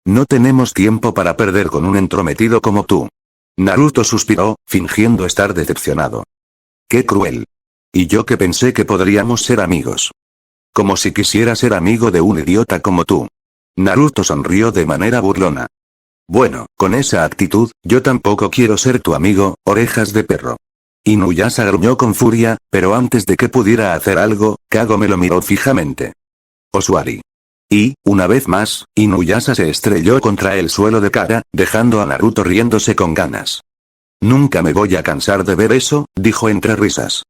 No tenemos tiempo para perder con un entrometido como tú. Naruto suspiró, fingiendo estar decepcionado. Qué cruel. Y yo que pensé que podríamos ser amigos. Como si quisiera ser amigo de un idiota como tú. Naruto sonrió de manera burlona. Bueno, con esa actitud, yo tampoco quiero ser tu amigo, orejas de perro. Inuyasha gruñó con furia, pero antes de que pudiera hacer algo, Kagome lo miró fijamente. Osuari. Y, una vez más, Inuyasha se estrelló contra el suelo de cara, dejando a Naruto riéndose con ganas. Nunca me voy a cansar de ver eso, dijo entre risas.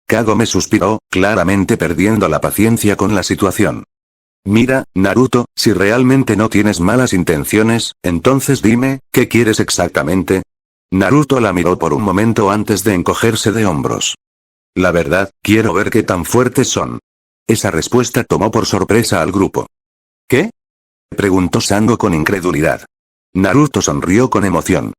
Kagome suspiró, claramente perdiendo la paciencia con la situación. Mira, Naruto, si realmente no tienes malas intenciones, entonces dime, ¿qué quieres exactamente? Naruto la miró por un momento antes de encogerse de hombros. La verdad, quiero ver qué tan fuertes son. Esa respuesta tomó por sorpresa al grupo. ¿Qué? Preguntó Sango con incredulidad. Naruto sonrió con emoción.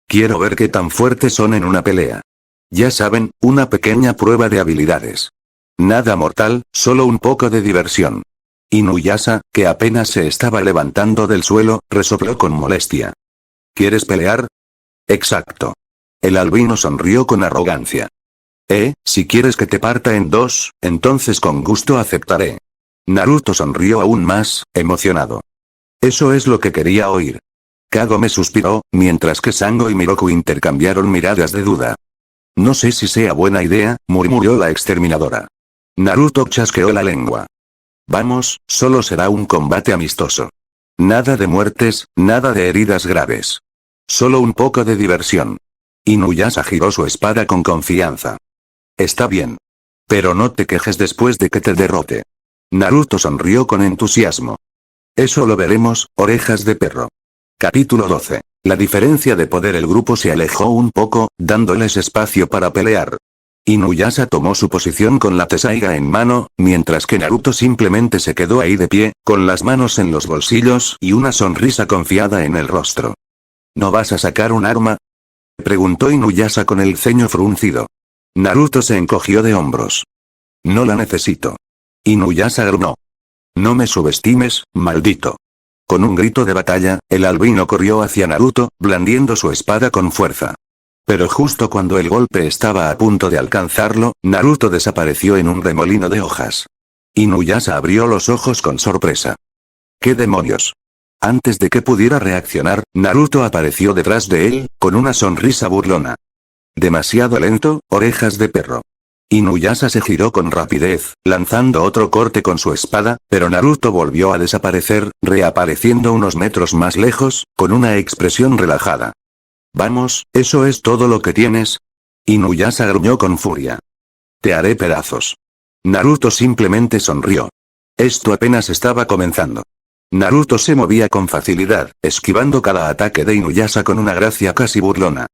Quiero ver qué tan fuertes son en una pelea. Ya saben, una pequeña prueba de habilidades. Nada mortal, solo un poco de diversión. Inuyasha, que apenas se estaba levantando del suelo, resopló con molestia. ¿Quieres pelear? Exacto. El albino sonrió con arrogancia. Si quieres que te parta en dos, entonces con gusto aceptaré. Naruto sonrió aún más, emocionado. Eso es lo que quería oír. Kagome suspiró, mientras que Sango y Miroku intercambiaron miradas de duda. No sé si sea buena idea, murmuró la exterminadora. Naruto chasqueó la lengua. Vamos, solo será un combate amistoso. Nada de muertes, nada de heridas graves. Solo un poco de diversión. Inuyasha giró su espada con confianza. Está bien. Pero no te quejes después de que te derrote. Naruto sonrió con entusiasmo. Eso lo veremos, orejas de perro. Capítulo 12. La diferencia de poder. El grupo se alejó un poco, dándoles espacio para pelear. Inuyasha tomó su posición con la Tessaiga en mano, mientras que Naruto simplemente se quedó ahí de pie, con las manos en los bolsillos y una sonrisa confiada en el rostro. ¿No vas a sacar un arma?, preguntó Inuyasha con el ceño fruncido. Naruto se encogió de hombros. No la necesito. Inuyasha gruñó. No me subestimes, maldito. Con un grito de batalla, el albino corrió hacia Naruto, blandiendo su espada con fuerza. Pero justo cuando el golpe estaba a punto de alcanzarlo, Naruto desapareció en un remolino de hojas. Inuyasha abrió los ojos con sorpresa. ¿Qué demonios? Antes de que pudiera reaccionar, Naruto apareció detrás de él, con una sonrisa burlona. Demasiado lento, orejas de perro. Inuyasha se giró con rapidez, lanzando otro corte con su espada, pero Naruto volvió a desaparecer, reapareciendo unos metros más lejos, con una expresión relajada. Vamos, ¿eso es todo lo que tienes? Inuyasha gruñó con furia. Te haré pedazos. Naruto simplemente sonrió. Esto apenas estaba comenzando. Naruto se movía con facilidad, esquivando cada ataque de Inuyasha con una gracia casi burlona.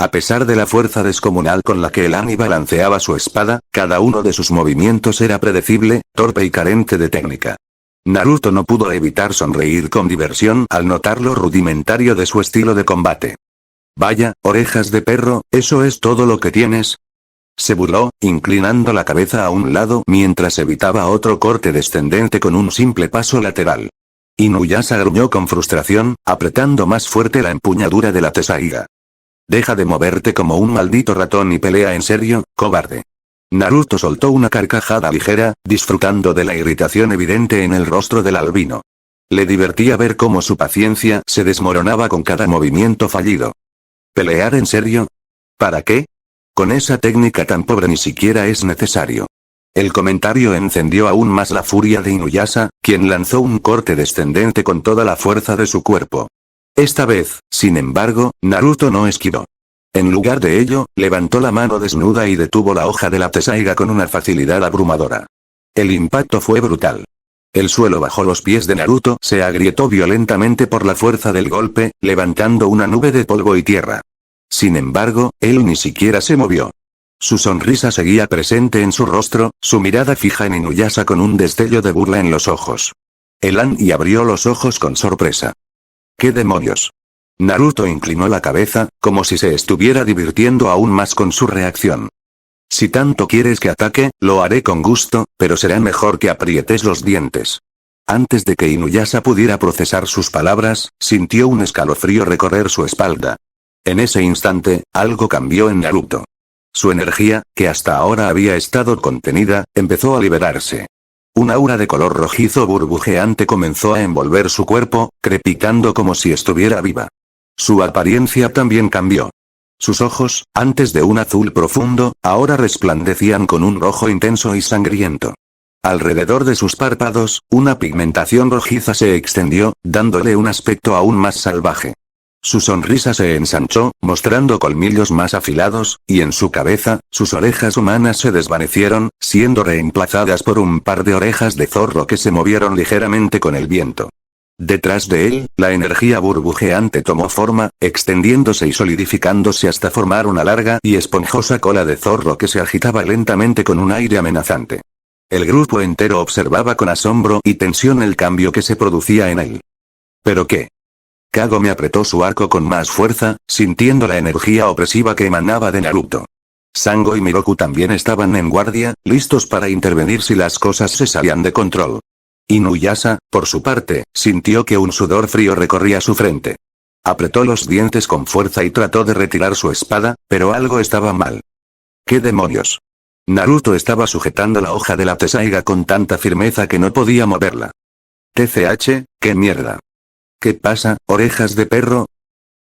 A pesar de la fuerza descomunal con la que el Ani balanceaba su espada, cada uno de sus movimientos era predecible, torpe y carente de técnica. Naruto no pudo evitar sonreír con diversión al notar lo rudimentario de su estilo de combate. Vaya, orejas de perro, ¿eso es todo lo que tienes? Se burló, inclinando la cabeza a un lado mientras evitaba otro corte descendente con un simple paso lateral. Inuyasha gruñó con frustración, apretando más fuerte la empuñadura de la Tessaiga. Deja de moverte como un maldito ratón y pelea en serio, cobarde. Naruto soltó una carcajada ligera, disfrutando de la irritación evidente en el rostro del albino. Le divertía ver cómo su paciencia se desmoronaba con cada movimiento fallido. ¿Pelear en serio? ¿Para qué? Con esa técnica tan pobre ni siquiera es necesario. El comentario encendió aún más la furia de Inuyasha, quien lanzó un corte descendente con toda la fuerza de su cuerpo. Esta vez, sin embargo, Naruto no esquivó. En lugar de ello, levantó la mano desnuda y detuvo la hoja de la Tessaiga con una facilidad abrumadora. El impacto fue brutal. El suelo bajo los pies de Naruto se agrietó violentamente por la fuerza del golpe, levantando una nube de polvo y tierra. Sin embargo, él ni siquiera se movió. Su sonrisa seguía presente en su rostro, su mirada fija en Inuyasha con un destello de burla en los ojos. El Ani abrió los ojos con sorpresa. ¿Qué demonios? Naruto inclinó la cabeza, como si se estuviera divirtiendo aún más con su reacción. Si tanto quieres que ataque, lo haré con gusto, pero será mejor que aprietes los dientes. Antes de que Inuyasha pudiera procesar sus palabras, sintió un escalofrío recorrer su espalda. En ese instante, algo cambió en Naruto. Su energía, que hasta ahora había estado contenida, empezó a liberarse. Un aura de color rojizo burbujeante comenzó a envolver su cuerpo, crepitando como si estuviera viva. Su apariencia también cambió. Sus ojos, antes de un azul profundo, ahora resplandecían con un rojo intenso y sangriento. Alrededor de sus párpados, una pigmentación rojiza se extendió, dándole un aspecto aún más salvaje. Su sonrisa se ensanchó, mostrando colmillos más afilados, y en su cabeza, sus orejas humanas se desvanecieron, siendo reemplazadas por un par de orejas de zorro que se movieron ligeramente con el viento. Detrás de él, la energía burbujeante tomó forma, extendiéndose y solidificándose hasta formar una larga y esponjosa cola de zorro que se agitaba lentamente con un aire amenazante. El grupo entero observaba con asombro y tensión el cambio que se producía en él. ¿Pero qué? Kagome apretó su arco con más fuerza, sintiendo la energía opresiva que emanaba de Naruto. Sango y Miroku también estaban en guardia, listos para intervenir si las cosas se salían de control. Inuyasha, por su parte, sintió que un sudor frío recorría su frente. Apretó los dientes con fuerza y trató de retirar su espada, pero algo estaba mal. ¿Qué demonios? Naruto estaba sujetando la hoja de la Tessaiga con tanta firmeza que no podía moverla. TCH, ¿qué mierda? ¿Qué pasa, orejas de perro?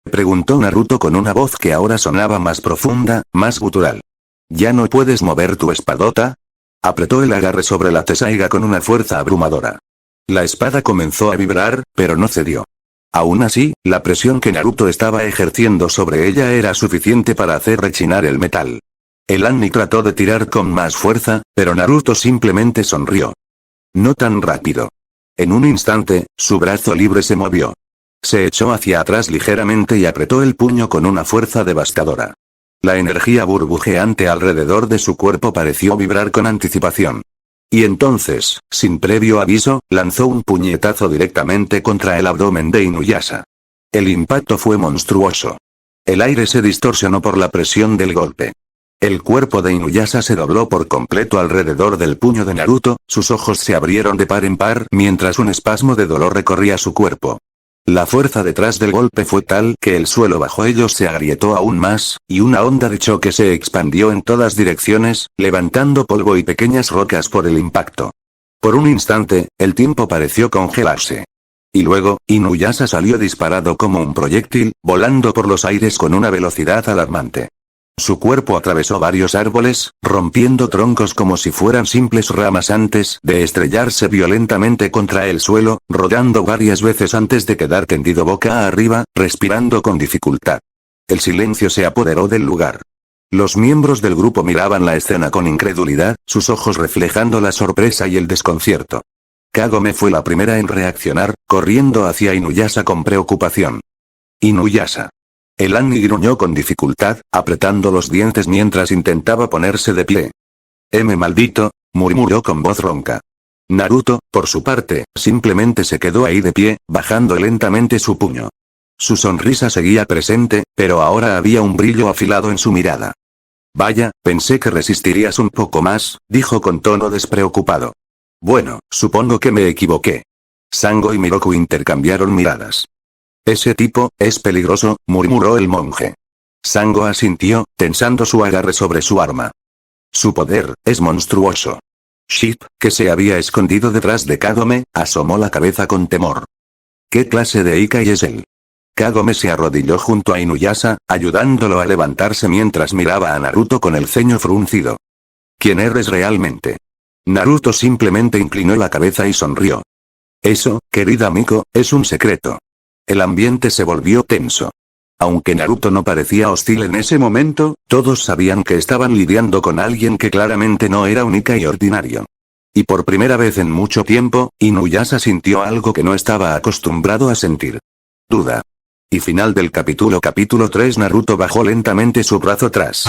Preguntó Naruto con una voz que ahora sonaba más profunda, más gutural. ¿Ya no puedes mover tu espadota? Apretó el agarre sobre la Tessaiga con una fuerza abrumadora. La espada comenzó a vibrar, pero no cedió. Aún así, la presión que Naruto estaba ejerciendo sobre ella era suficiente para hacer rechinar el metal. El Ani trató de tirar con más fuerza, pero Naruto simplemente sonrió. No tan rápido. En un instante, su brazo libre se movió. Se echó hacia atrás ligeramente y apretó el puño con una fuerza devastadora. La energía burbujeante alrededor de su cuerpo pareció vibrar con anticipación. Y entonces, sin previo aviso, lanzó un puñetazo directamente contra el abdomen de Inuyasha. El impacto fue monstruoso. El aire se distorsionó por la presión del golpe. El cuerpo de Inuyasha se dobló por completo alrededor del puño de Naruto, sus ojos se abrieron de par en par mientras un espasmo de dolor recorría su cuerpo. La fuerza detrás del golpe fue tal que el suelo bajo ellos se agrietó aún más, y una onda de choque se expandió en todas direcciones, levantando polvo y pequeñas rocas por el impacto. Por un instante, el tiempo pareció congelarse. Y luego, Inuyasha salió disparado como un proyectil, volando por los aires con una velocidad alarmante. Su cuerpo atravesó varios árboles, rompiendo troncos como si fueran simples ramas antes de estrellarse violentamente contra el suelo, rodando varias veces antes de quedar tendido boca arriba, respirando con dificultad. El silencio se apoderó del lugar. Los miembros del grupo miraban la escena con incredulidad, sus ojos reflejando la sorpresa y el desconcierto. Kagome fue la primera en reaccionar, corriendo hacia Inuyasha con preocupación. Inuyasha. El Annie gruñó con dificultad, apretando los dientes mientras intentaba ponerse de pie. Maldito, murmuró con voz ronca. Naruto, por su parte, simplemente se quedó ahí de pie, bajando lentamente su puño. Su sonrisa seguía presente, pero ahora había un brillo afilado en su mirada. Vaya, pensé que resistirías un poco más, dijo con tono despreocupado. Bueno, supongo que me equivoqué. Sango y Miroku intercambiaron miradas. Ese tipo, es peligroso, murmuró el monje. Sango asintió, tensando su agarre sobre su arma. Su poder, es monstruoso. Ship, que se había escondido detrás de Kagome, asomó la cabeza con temor. ¿Qué clase de Ikai es él? Kagome se arrodilló junto a Inuyasha, ayudándolo a levantarse mientras miraba a Naruto con el ceño fruncido. ¿Quién eres realmente? Naruto simplemente inclinó la cabeza y sonrió. Eso, querida Miko, es un secreto. El ambiente se volvió tenso. Aunque Naruto no parecía hostil en ese momento, todos sabían que estaban lidiando con alguien que claramente no era un Ikai ordinario. Y por primera vez en mucho tiempo, Inuyasha sintió algo que no estaba acostumbrado a sentir. Duda. Y final del capítulo 3. Naruto bajó lentamente su brazo atrás.